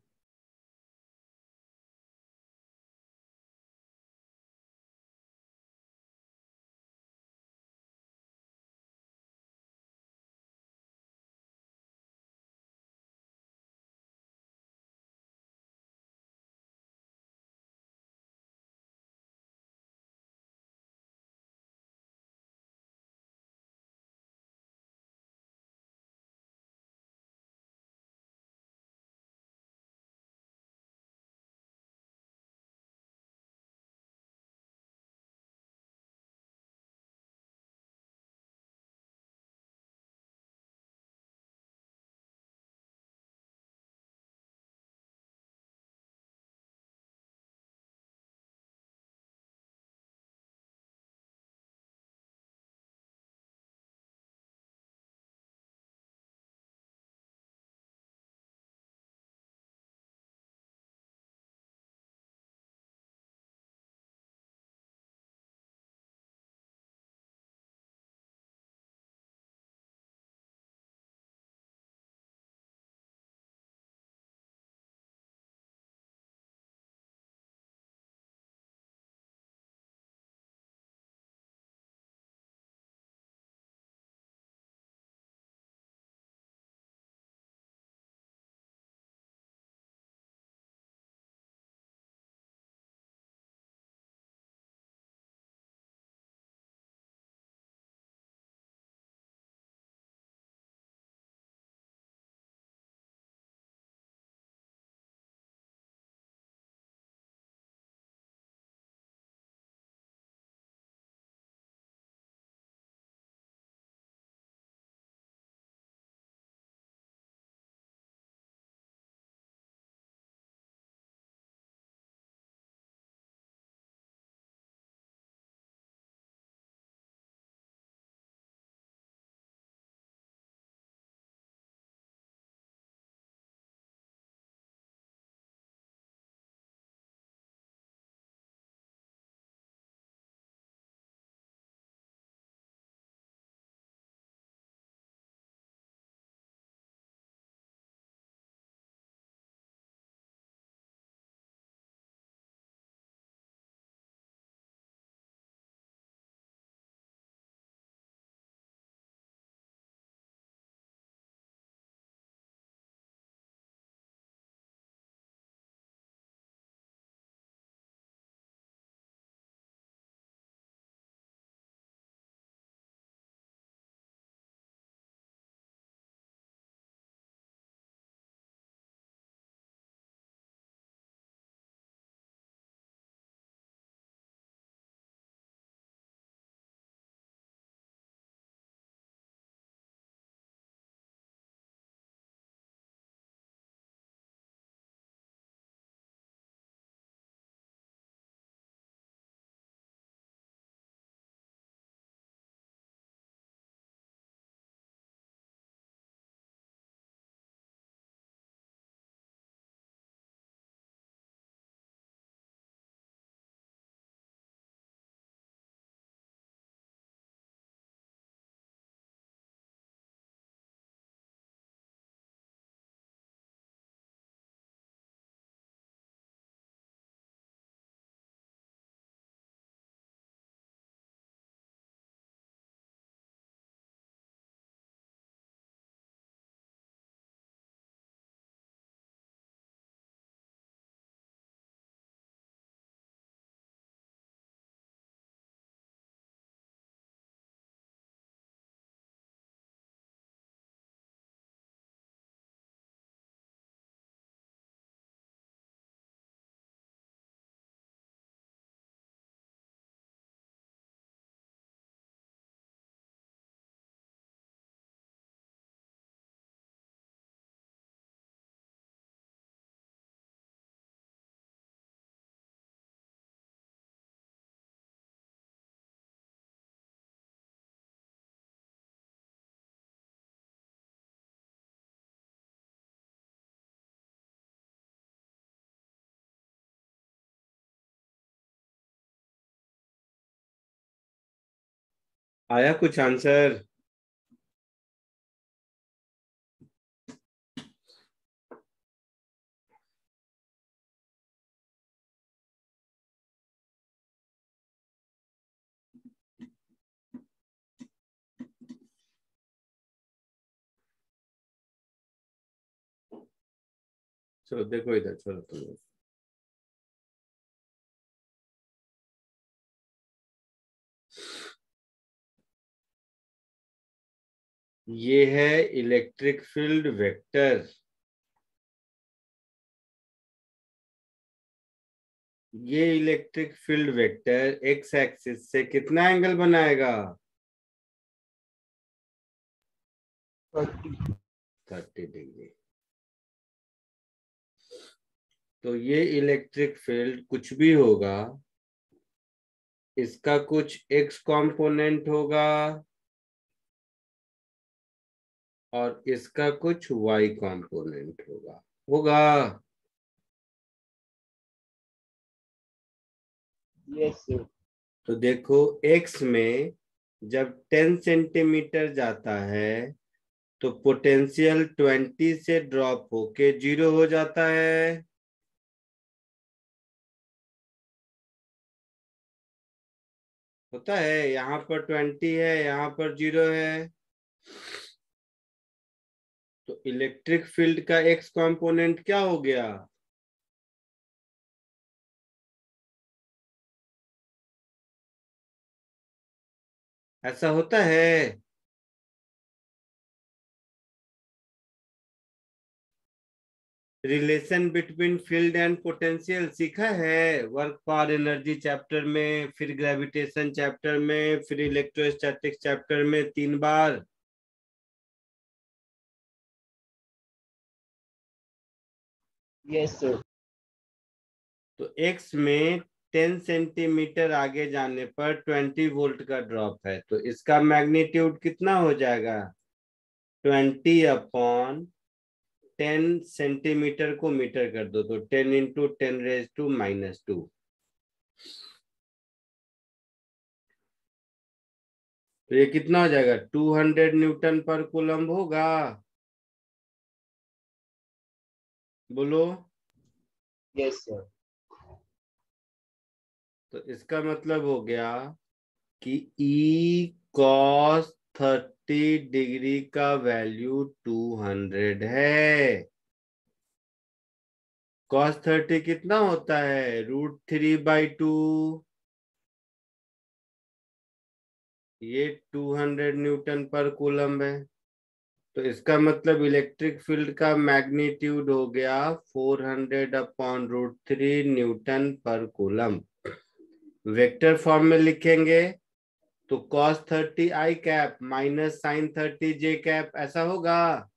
आया कुछ आंसर? चलो देखो इधर, चलो तुम लोग। ये है इलेक्ट्रिक फील्ड वेक्टर। ये electric field vector x axis से कितना एंगल बनाएगा? 30 डिग्री। तो ये इलेक्ट्रिक फील्ड कुछ भी होगा, इसका कुछ एक्स कंपोनेंट होगा और इसका कुछ वाई कंपोनेंट होगा। होगा? Yes sir. तो देखो, एक्स में जब 10 सेंटीमीटर जाता है तो पोटेंशियल 20 से ड्रॉप होके 0 हो जाता है। होता है, यहाँ पर 20 है, यहाँ पर 0 है। तो इलेक्ट्रिक फील्ड का एक्स कंपोनेंट क्या हो गया? ऐसा होता है। Relation between field and potential सीखा है वर्क फॉर एनर्जी चैप्टर में, फिर ग्रेविटेशन चैप्टर में, फिर इलेक्ट्रोस्टैटिक्स चैप्टर में 3 बार। Yes sir. तो एक्स में 10 सेंटीमीटर आगे जाने पर 20 वोल्ट का ड्रॉप है, तो इसका मैग्नीट्यूड कितना हो जाएगा? 20/10 सेंटीमीटर को मीटर कर दो तो 10 × 10⁻²। तो ये कितना हो जाएगा? 200 न्यूटन पर कूलम्ब होगा। बोलो। Yes sir. तो इसका मतलब हो गया कि E cos 30 डिग्री का वैल्यू 200 है। cos 30 कितना होता है? √3/2। ये 200 न्यूटन पर कूलम्ब है। तो इसका मतलब इलेक्ट्रिक फील्ड का मैग्नीट्यूड हो गया 400/√3 न्यूटन पर कूलम्ब। वेक्टर फॉर्म में लिखेंगे तो cos 30 I cap minus sin 30 j cap, ऐसा होगा।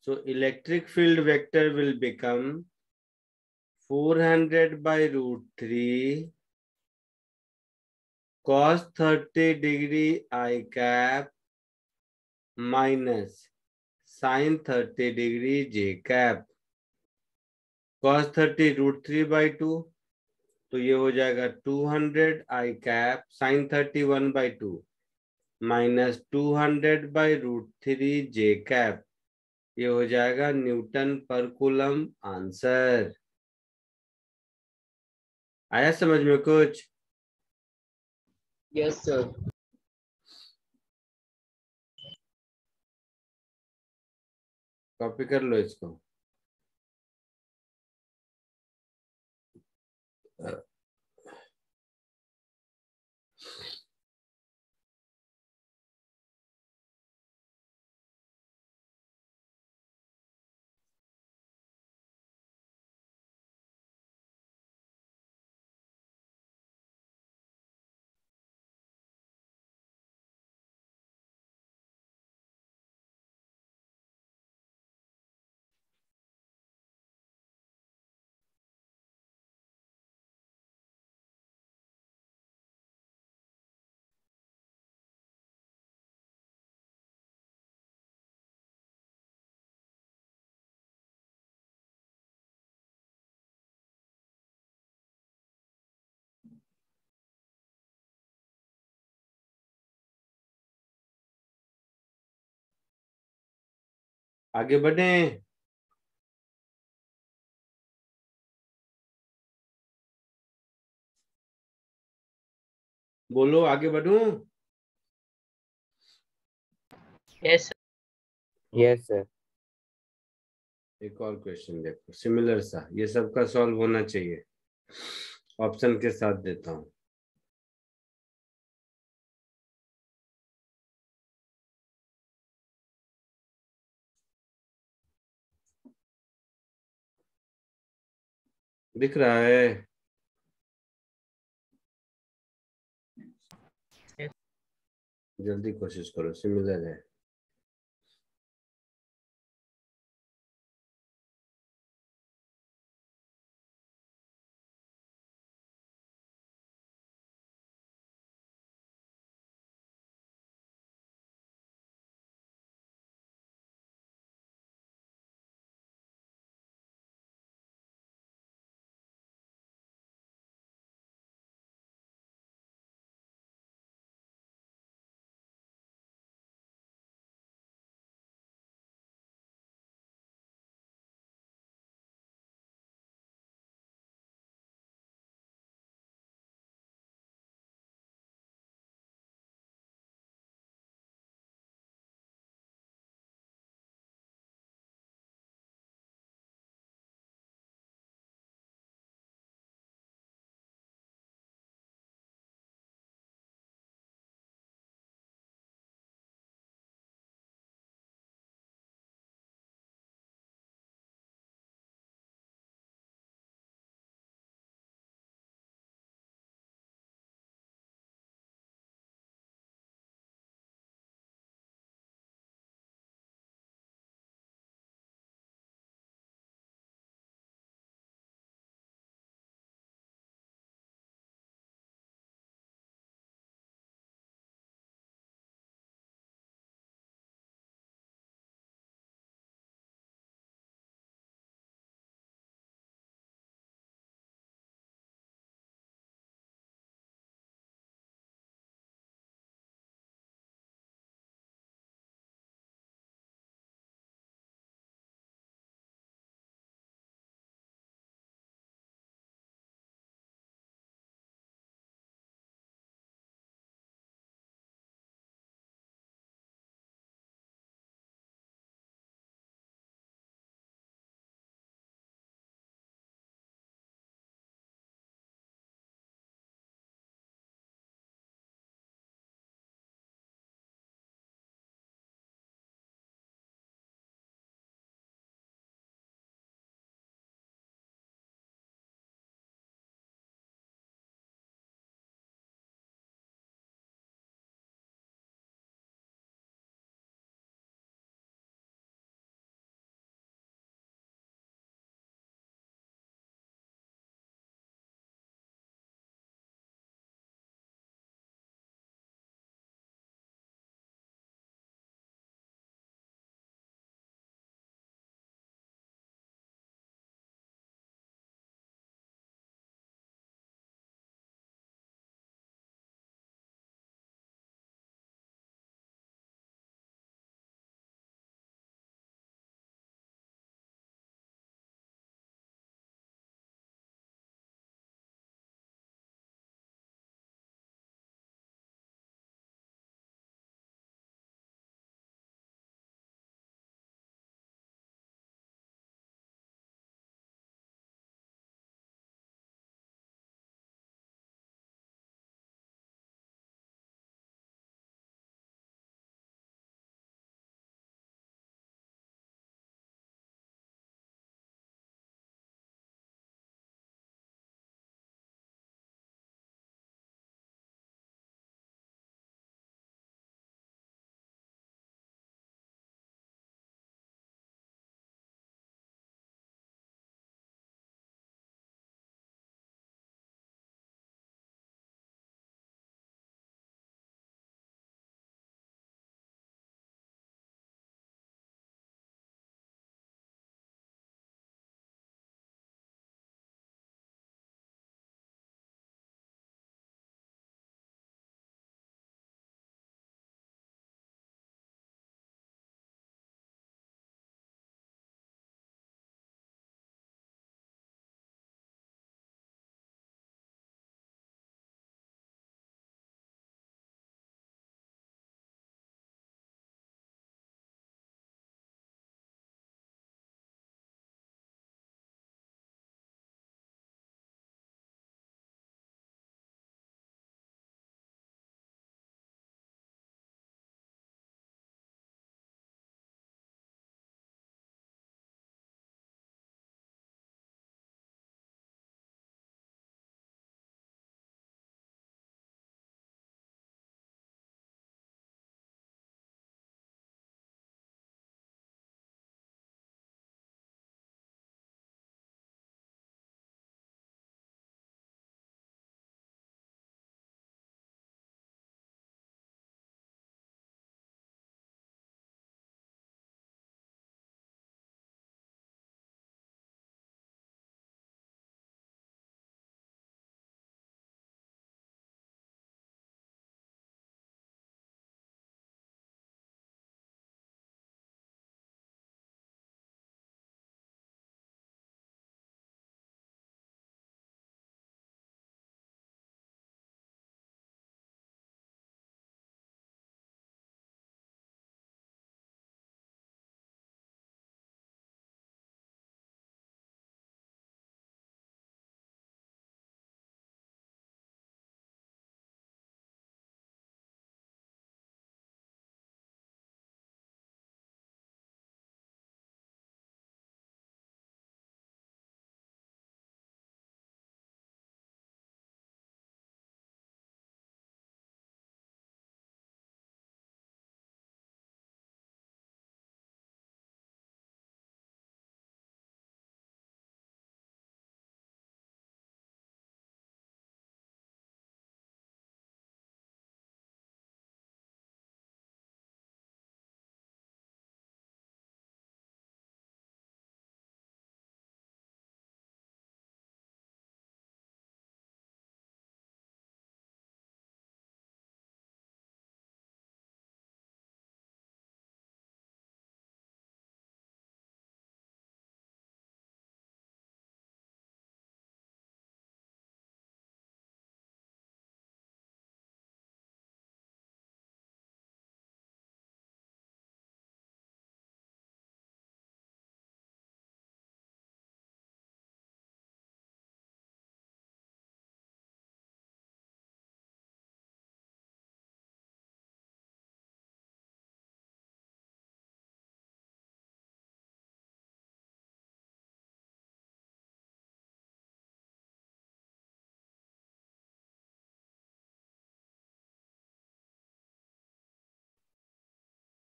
So electric field vector will become 400/√3 cos 30 degree I cap minus sin 30 degree j cap. cos 30 √3/2, तो ये हो जाएगा 200 I cap sin 30 1/2 minus 200/√3 j cap. ये हो जाएगा न्यूटन पर कूलम आंसर। आया समझ में कुछ? Yes sir. कॉपी कर लो इसको। आगे बढ़े। बोलो आगे बढ़ूं? Yes. Yes sir. एक और क्वेश्चन देखो, सिमिलर सा, ये सबका सॉल्व होना चाहिए। ऑप्शन के साथ देता हूं। दिख रहा है? Yes. जल्दी कोशिश करो, सिमिलर है।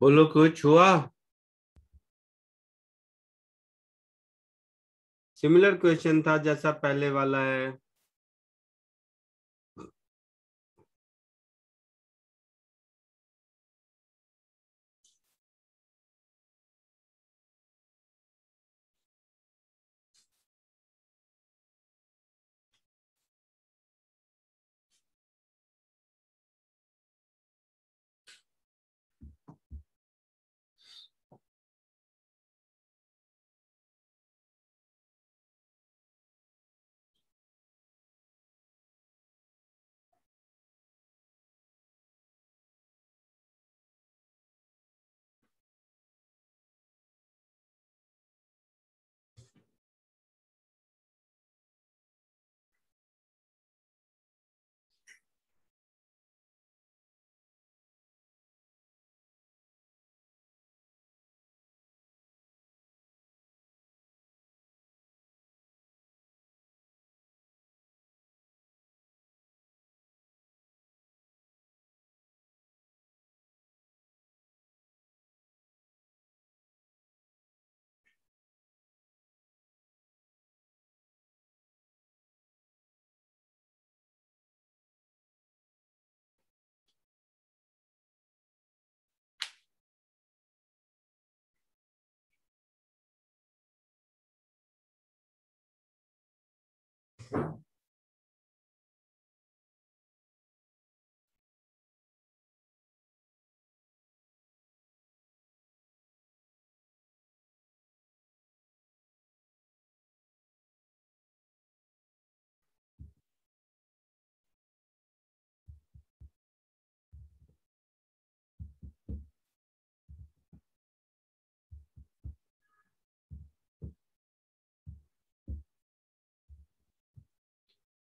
बोलो कुछ हुआ? सिमिलर क्वेश्चन था जैसा पहले वाला है।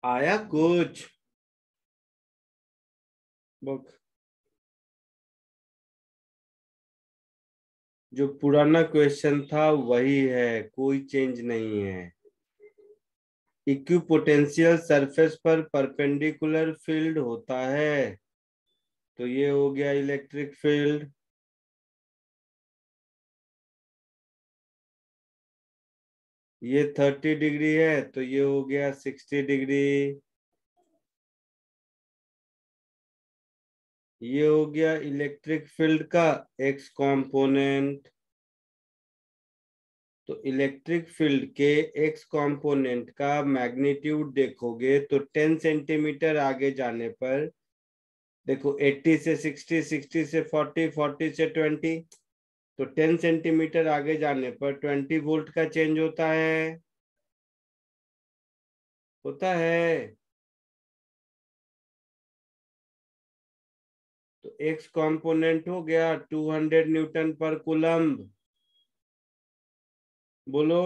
आया कुछ? बुक जो पुराना क्वेश्चन था वही है, कोई चेंज नहीं है। इक्विपोटेंशियल सरफेस पर परपेंडिकुलर फील्ड होता है, तो ये हो गया इलेक्ट्रिक फील्ड। ये 30 डिग्री है तो ये हो गया 60 डिग्री। ये हो गया इलेक्ट्रिक फील्ड का एक्स कंपोनेंट। तो इलेक्ट्रिक फील्ड के एक्स कंपोनेंट का मैग्नीट्यूड देखोगे तो 10 सेंटीमीटर आगे जाने पर, देखो 80 से 60, 60 से 40, 40 से 20, तो 10 सेंटीमीटर आगे जाने पर 20 वोल्ट का चेंज होता है। होता है। तो एक्स कंपोनेंट हो गया 200 न्यूटन पर कूलम्ब। बोलो।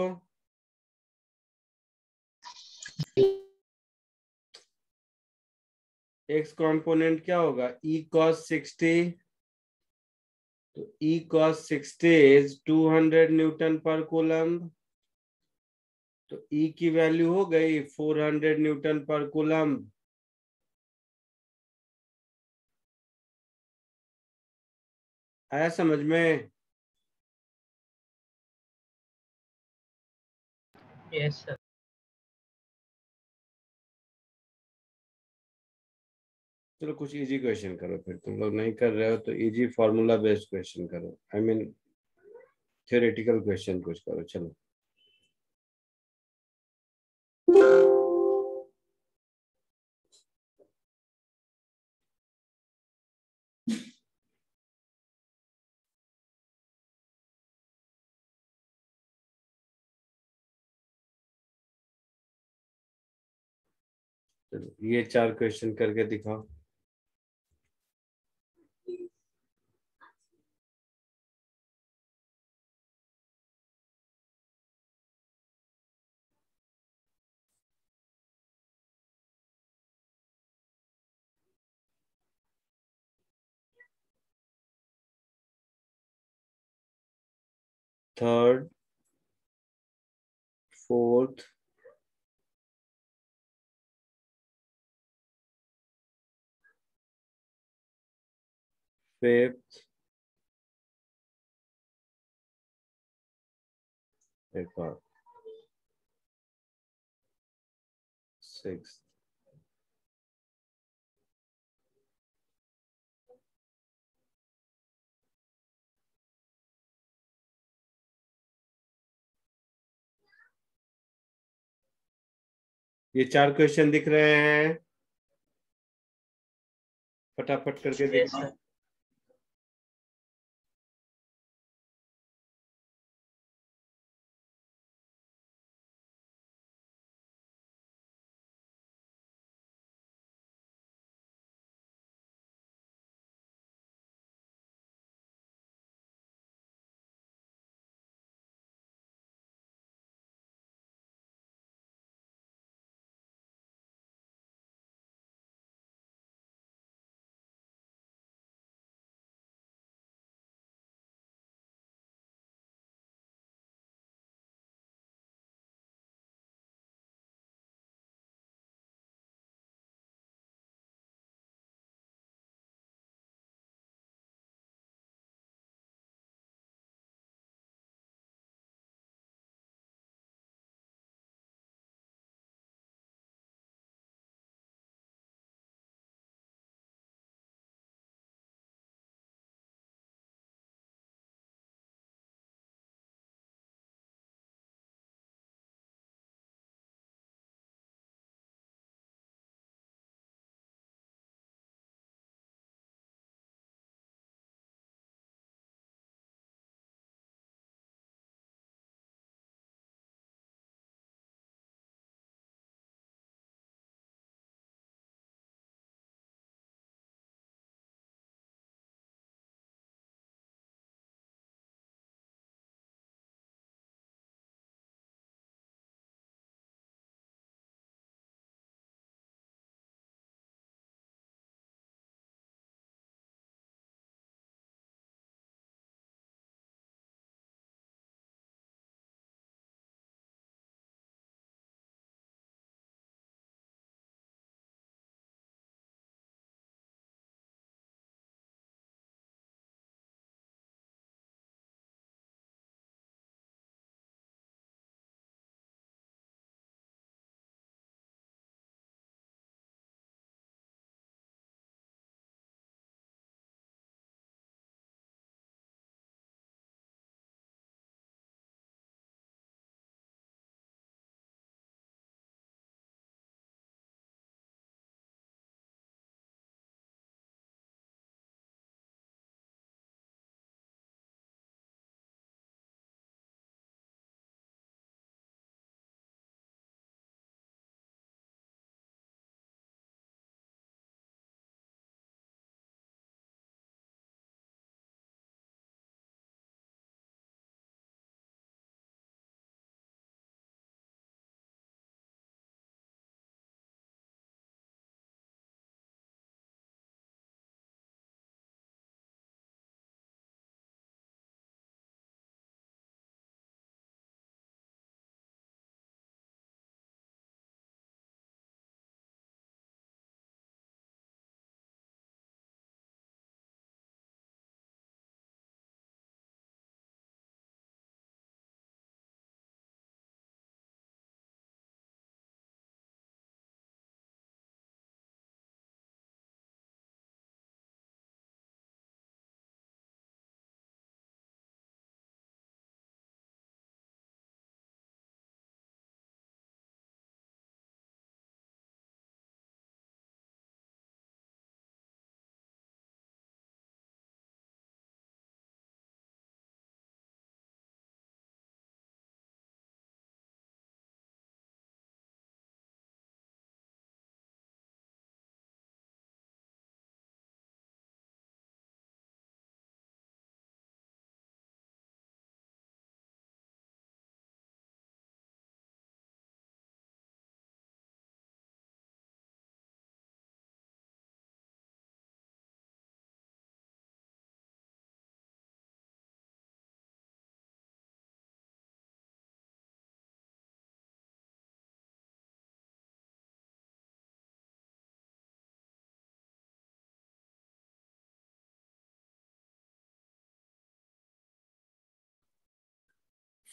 एक्स कंपोनेंट क्या होगा? E cos 60। तो ई कॉस 60 इज 200 न्यूटन पर कूलम्ब। तो ई की वैल्यू हो गई 400 न्यूटन पर कूलम्ब। आया समझ में? Yes, sir. चलो कुछ इजी क्वेश्चन करो, फिर तुम लोग नहीं कर रहे हो तो इजी फॉर्मूला बेस्ड क्वेश्चन करो। आई मीन थियोरेटिकल क्वेश्चन कुछ करो। चलो चलो ये 4 क्वेश्चन करके दिखाओ। थर्ड, फोर्थ, फिफ्थ, एक और 6। ये 4 क्वेश्चन दिख रहे हैं, फटाफट करके Yes, दिखाओ। sir.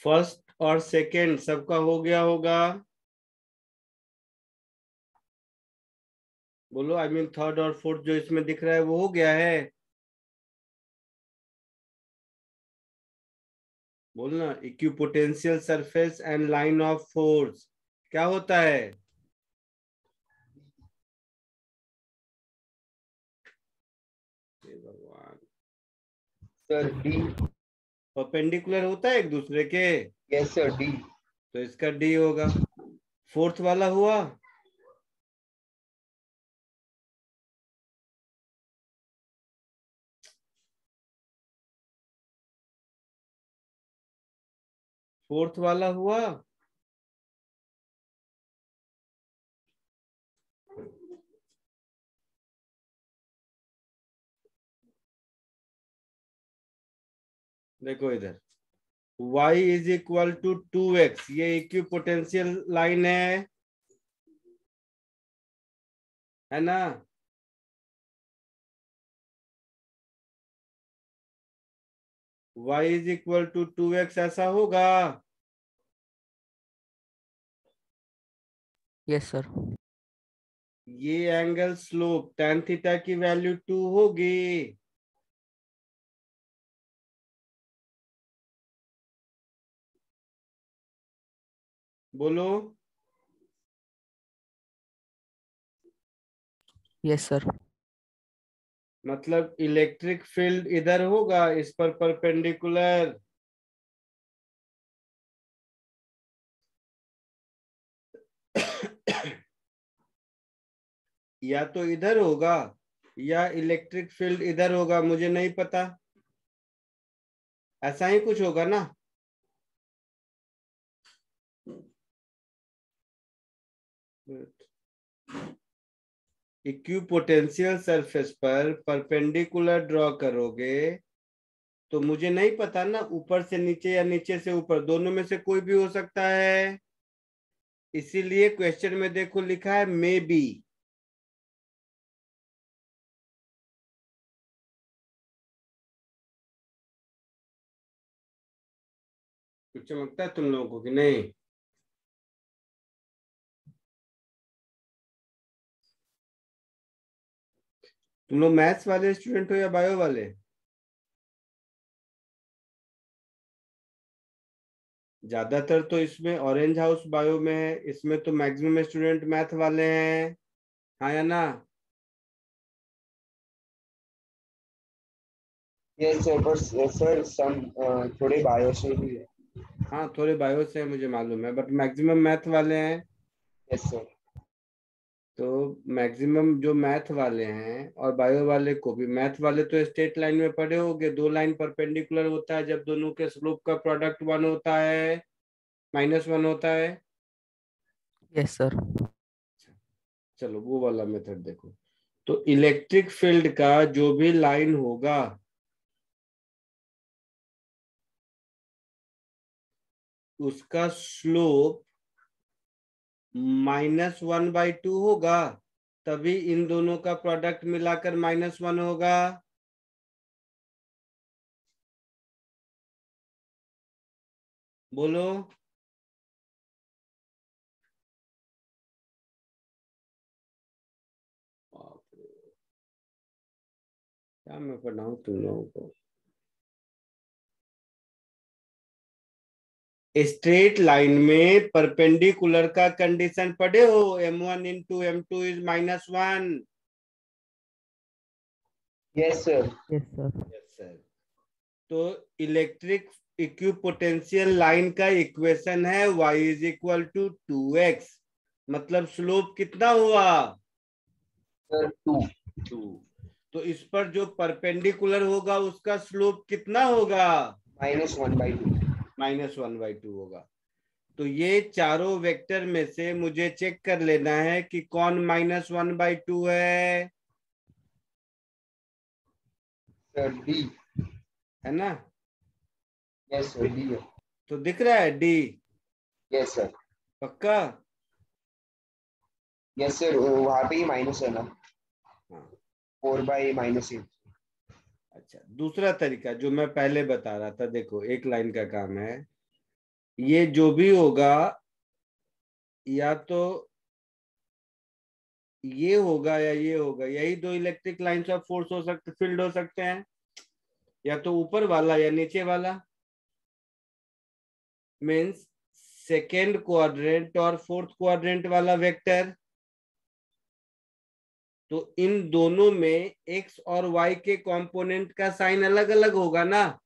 फर्स्ट और सेकंड सबका हो गया होगा? बोलो, आई मीन थर्ड और फोर्थ जो इसमें दिख रहा है वो हो गया है? बोलना, equipotential surface and line of force क्या होता है? भगवान, सर डी। परपेंडिकुलर होता है एक दूसरे के? Yes sir, D. तो इसका डी होगा। फोर्थ वाला हुआ? फोर्थ वाला हुआ? देखो इधर, y is equal to 2x, ये इक्विपोटेंशियल लाइन है ना? y is equal to 2x ऐसा होगा? Yes, sir. ये एंगल स्लोप tan थीटा की वैल्यू 2 होगी। बोलो। Yes, sir. मतलब इलेक्ट्रिक फील्ड इधर होगा इस पर परपेंडिकुलर, या तो इधर होगा या इलेक्ट्रिक फील्ड इधर होगा, मुझे नहीं पता, ऐसा ही कुछ होगा ना? इक्विपोटेंशियल सरफेस पर परपेंडिकुलर ड्रॉ करोगे तो मुझे नहीं पता ना, ऊपर से नीचे या नीचे से ऊपर, दोनों में से कोई भी हो सकता है। इसीलिए क्वेश्चन में देखो लिखा है मे बी। कुछ चमकता है तुम लोगों को कि नहीं? तुम लोग मैथ्स वाले स्टूडेंट हो या बायो वाले? ज्यादातर तो इसमें ऑरेंज हाउस बायो में है, इसमें तो मैक्सिमम स्टूडेंट मैथ वाले हैं, हाँ या ना? यस सर, पर सर सम थोड़े बायो से भी है। हाँ थोड़े बायो से है, मुझे मालूम है, बट मैक्सिमम मैथ वाले हैं। Yes sir. तो मैक्सिमम जो मैथ वाले हैं और बायो वाले को भी, मैथ वाले तो स्ट्रेट लाइन में पढ़े होंगे, दो लाइन परपेंडिकुलर होता है जब दोनों के स्लोप का प्रोडक्ट 1 होता है, -1 होता है। Yes, sir. चलो वो वाला मेथड देखो। तो इलेक्ट्रिक फील्ड का जो भी लाइन होगा उसका स्लोप -1/2 होगा, तभी इन दोनों का प्रोडक्ट मिलाकर -1 होगा। बोलो। क्या मैं पढ़ाऊं तुम लोगों को? स्ट्रेट लाइन में परपेंडिकुलर का कंडीशन पढ़े हो, m1 into m2 is -1। Yes sir. Yes, sir. Yes sir. तो इलेक्ट्रिक इक्विपोटेंशियल लाइन का इक्वेशन है y is equal to 2x, मतलब स्लोप कितना हुआ? सर 2। 2। तो इस पर जो परपेंडिकुलर होगा उसका स्लोप कितना होगा? -1/2। -1/2 होगा। तो ये चारों वेक्टर में से मुझे चेक कर लेना है कि कौन -1/2 है। Sir D. है ना? यस सर, डी है। तो दिख रहा है डी? Yes sir. पक्का? यस सर, वहाँ पे ही माइनस है ना, हाँ। 4/-8। अच्छा, दूसरा तरीका जो मैं पहले बता रहा था, देखो एक लाइन का काम है। ये जो भी होगा या तो ये होगा या ये होगा, यही दो इलेक्ट्रिक लाइंस ऑफ फोर्स हो सकते, फील्ड हो सकते हैं, या तो ऊपर वाला या नीचे वाला। मीन्स सेकेंड क्वाड्रेंट और फोर्थ क्वाड्रेंट वाला वेक्टर, तो इन दोनों में एक्स और वाई के कंपोनेंट का साइन अलग अलग होगा ना,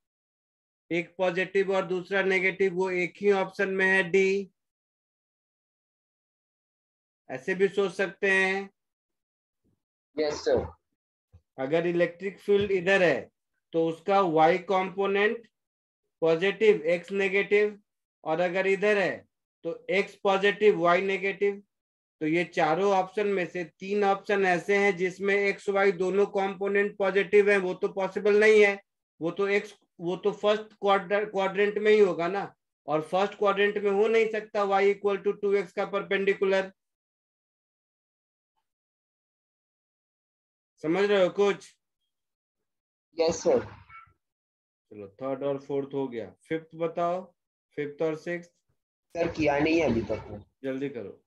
एक पॉजिटिव और दूसरा नेगेटिव, वो एक ही ऑप्शन में है डी। ऐसे भी सोच सकते हैं। Yes sir. अगर इलेक्ट्रिक फील्ड इधर है तो उसका Y component positive X negative, और अगर इधर है तो एक्स पॉजिटिव वाई नेगेटिव। तो ये चारों ऑप्शन में से तीन ऑप्शन ऐसे हैं जिसमें एक्स वाई दोनों कंपोनेंट पॉजिटिव हैं, वो तो पॉसिबल नहीं है। वो तो फर्स्ट क्वाड्रेंट में ही होगा ना, और फर्स्ट क्वाड्रेंट में हो नहीं सकता वाई इक्वल टू 2x का परपेंडिकुलर। समझ रहे हो कुछ? Yes sir. चलो थर्ड और फोर्थ हो गया, फिफ्थ बताओ, फिफ्थ और सिक्स्थ। सर किया नहीं है अभी तक। जल्दी करो।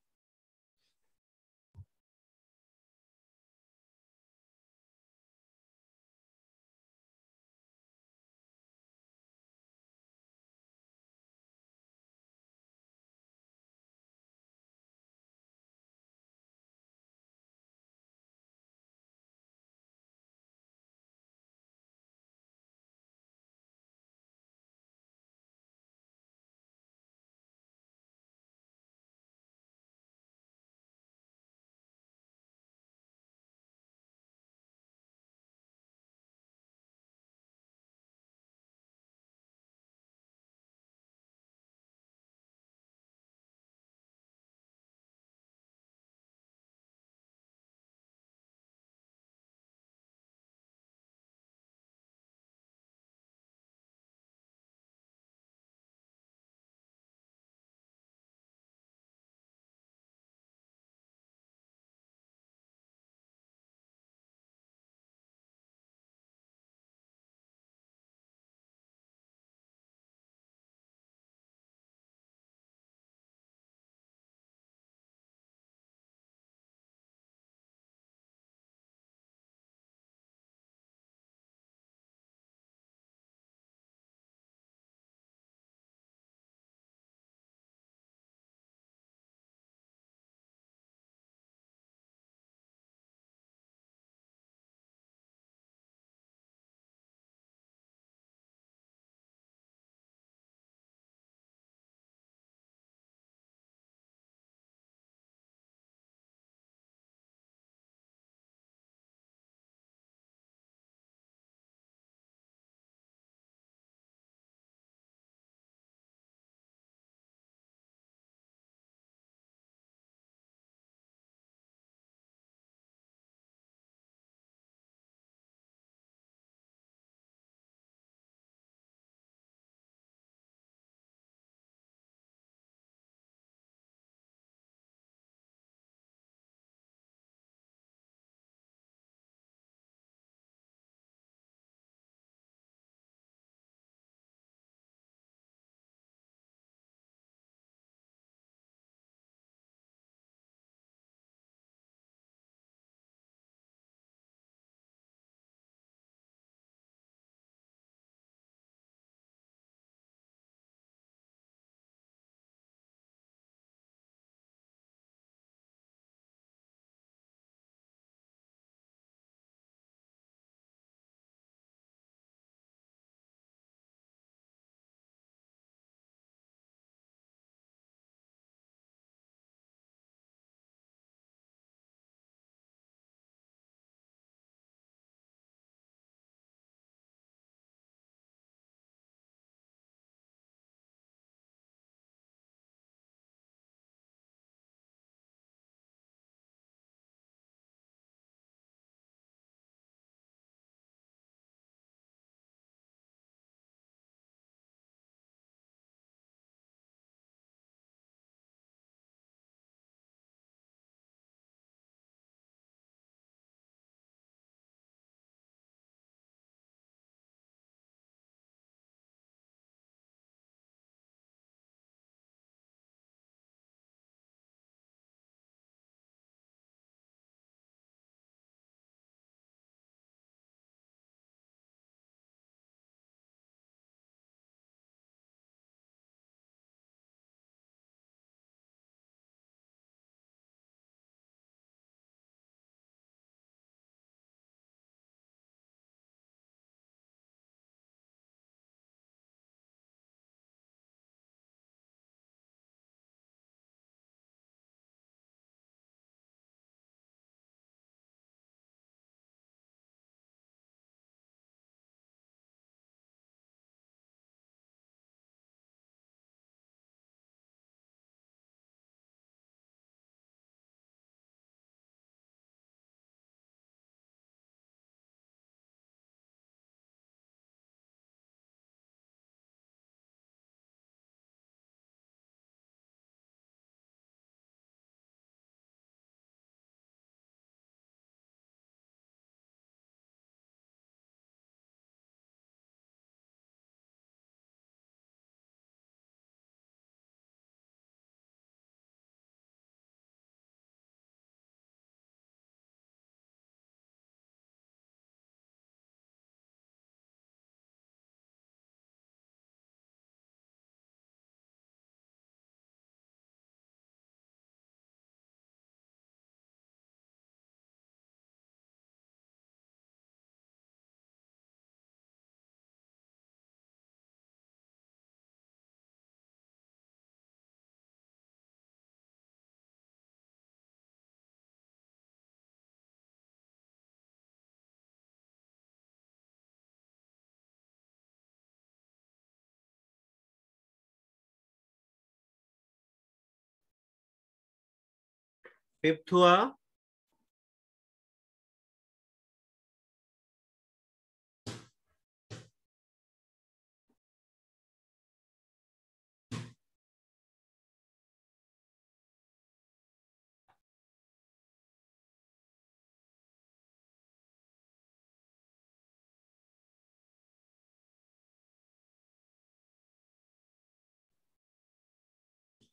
फिफ्थ हुआ,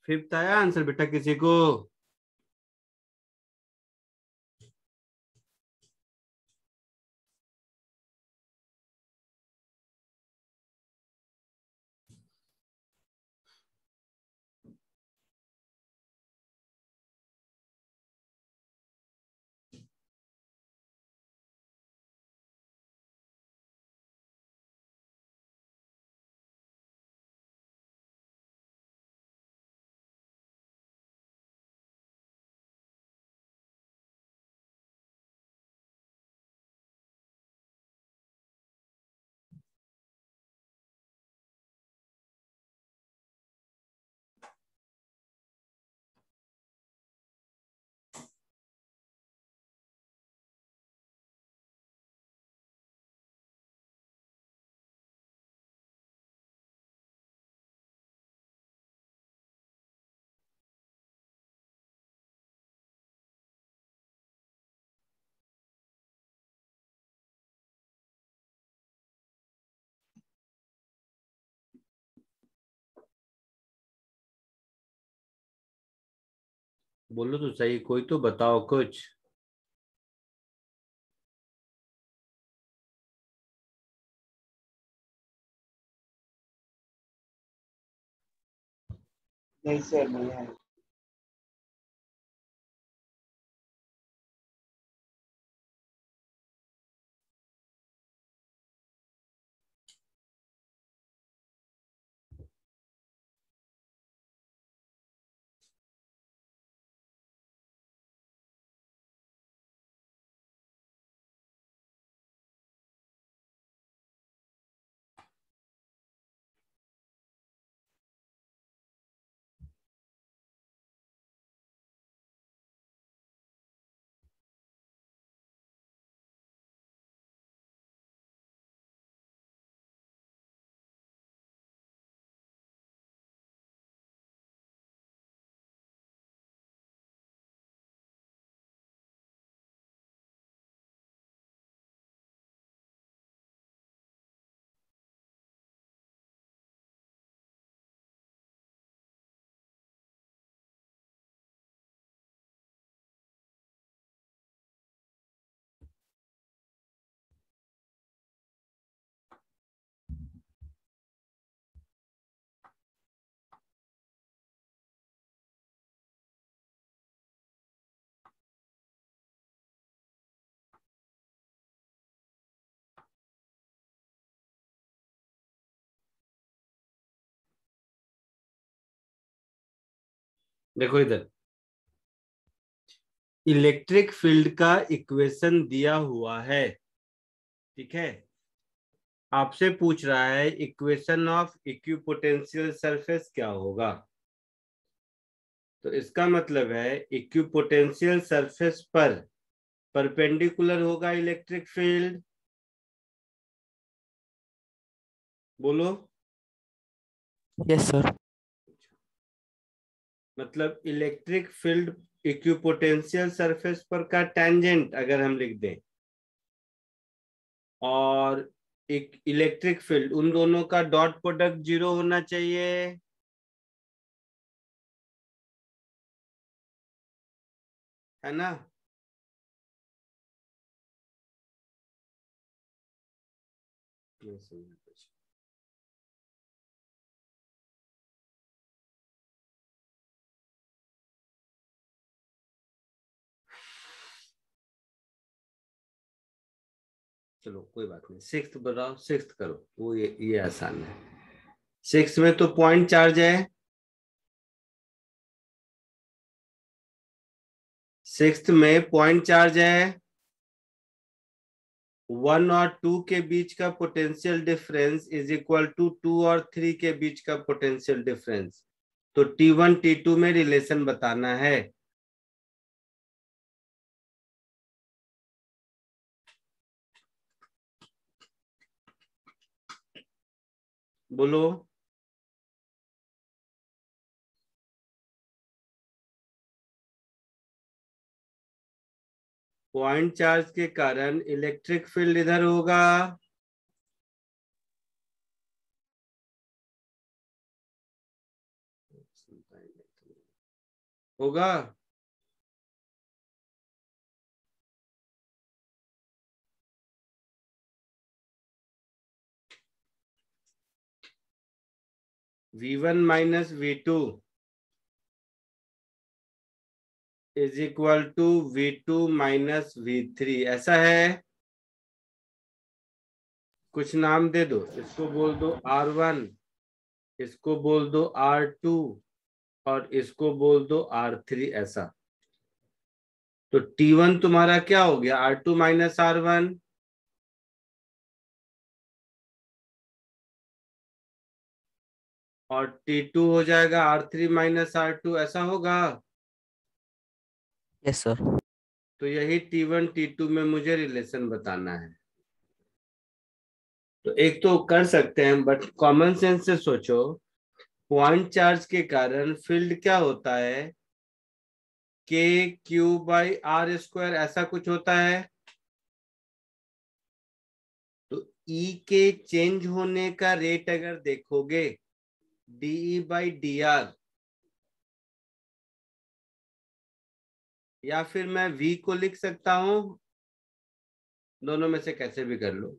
फिफ्थ आया आंसर बेटा किसी को? बोलो तो सही, कोई तो बताओ कुछ। नहीं सर, नहीं है। देखो इधर, इलेक्ट्रिक फील्ड का इक्वेशन दिया हुआ है, ठीक है। आपसे पूछ रहा है इक्वेशन ऑफ इक्विपोटेंशियल सरफेस क्या होगा। तो इसका मतलब है इक्विपोटेंशियल सरफेस पर परपेंडिकुलर होगा इलेक्ट्रिक फील्ड। बोलो। Yes, sir. मतलब इलेक्ट्रिक फील्ड इक्विपोटेंशियल सरफेस पर का टेंजेंट अगर हम लिख दें, और एक इलेक्ट्रिक फील्ड, उन दोनों का डॉट प्रोडक्ट 0 होना चाहिए, है ना। चलो कोई बात नहीं, सिक्स्थ बताओ, सिक्स्थ करो, वो ये आसान है। सिक्स्थ में तो पॉइंट चार्ज है, सिक्स्थ में पॉइंट चार्ज है। 1 और 2 के बीच का potential difference is equal to 2 और 3 के बीच का पोटेंशियल डिफरेंस। तो T1 T2 में रिलेशन बताना है। बोलो। पॉइंट चार्ज के कारण इलेक्ट्रिक फील्ड इधर होगा, होगा। V1 minus V2 is equal to V2 minus V3, ऐसा है। कुछ नाम दे दो, इसको बोल दो R1, इसको बोल दो R2 और इसको बोल दो R3, ऐसा। तो T1 तुम्हारा क्या हो गया, R2 माइनस R1, और T2 हो जाएगा R3 माइनस R2, ऐसा होगा। Yes, sir. तो यही T1 T2 में मुझे रिलेशन बताना है। तो एक तो कर सकते हैं, बट कॉमन सेंस से सोचो। पॉइंट चार्ज के कारण फील्ड क्या होता है, Q/R², ऐसा कुछ होता है। तो E के चेंज होने का रेट अगर देखोगे, DE/DR, या फिर मैं V को लिख सकता हूं, दोनों में से कैसे भी कर लो।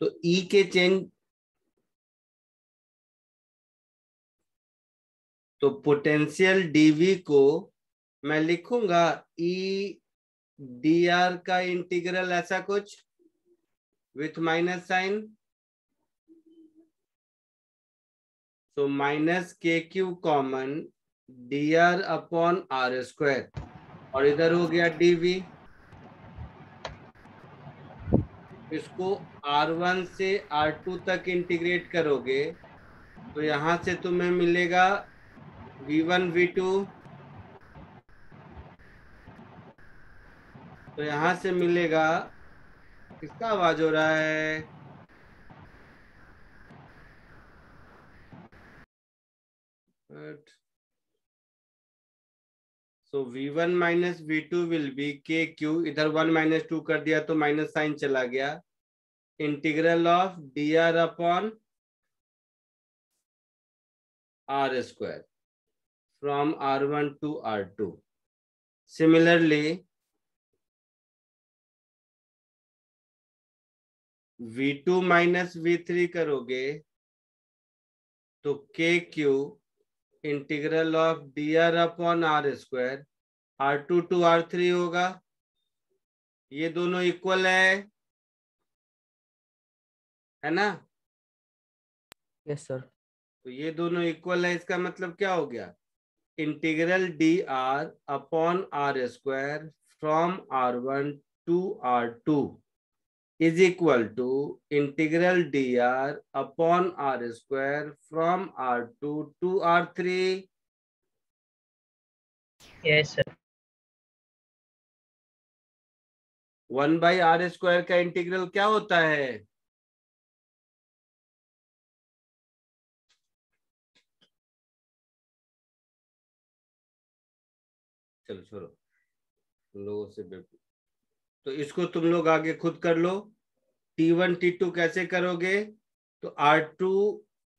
तो E के चेंज, तो पोटेंशियल dV को मैं लिखूंगा E/DR का इंटीग्रल, ऐसा कुछ विथ माइनस साइन। तो माइनस KQ कॉमन DR/R², और इधर हो गया dV। इसको R1 से R2 तक इंटीग्रेट करोगे तो यहां से तुम्हें मिलेगा V1 V2, तो यहां से मिलेगा, किसका आवाज हो रहा है, सो V1 minus V2 will be KQ, इधर 1 माइनस 2 कर दिया तो माइनस साइन चला गया, integral of DR/R² from R1 to R2। Similarly V2 minus V3 करोगे तो KQ integral of DR/R², R2 to R3 होगा। ये दोनों इक्वल है ना। Yes, sir. तो ये दोनों इक्वल है, इसका मतलब क्या हो गया, integral DR/R² from R1 to R2 is equal to integral DR/R² from R2 to R3। Yes, sir. 1/R² का इंटीग्रल क्या होता है, चलो छोड़ो लोगों से तो इसको तुम लोग आगे खुद कर लो। T1 T2 कैसे करोगे, तो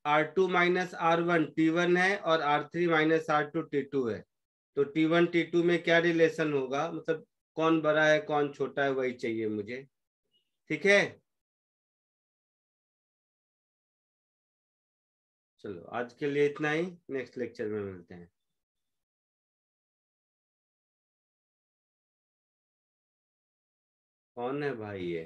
R2 माइनस R1 T1 है और R3 माइनस R2 T2 है। तो T1 T2 में क्या रिलेशन होगा, मतलब कौन बड़ा है कौन छोटा है, वही चाहिए मुझे। ठीक है, चलो आज के लिए इतना ही, नेक्स्ट लेक्चर में मिलते हैं। कौन है भाई ये।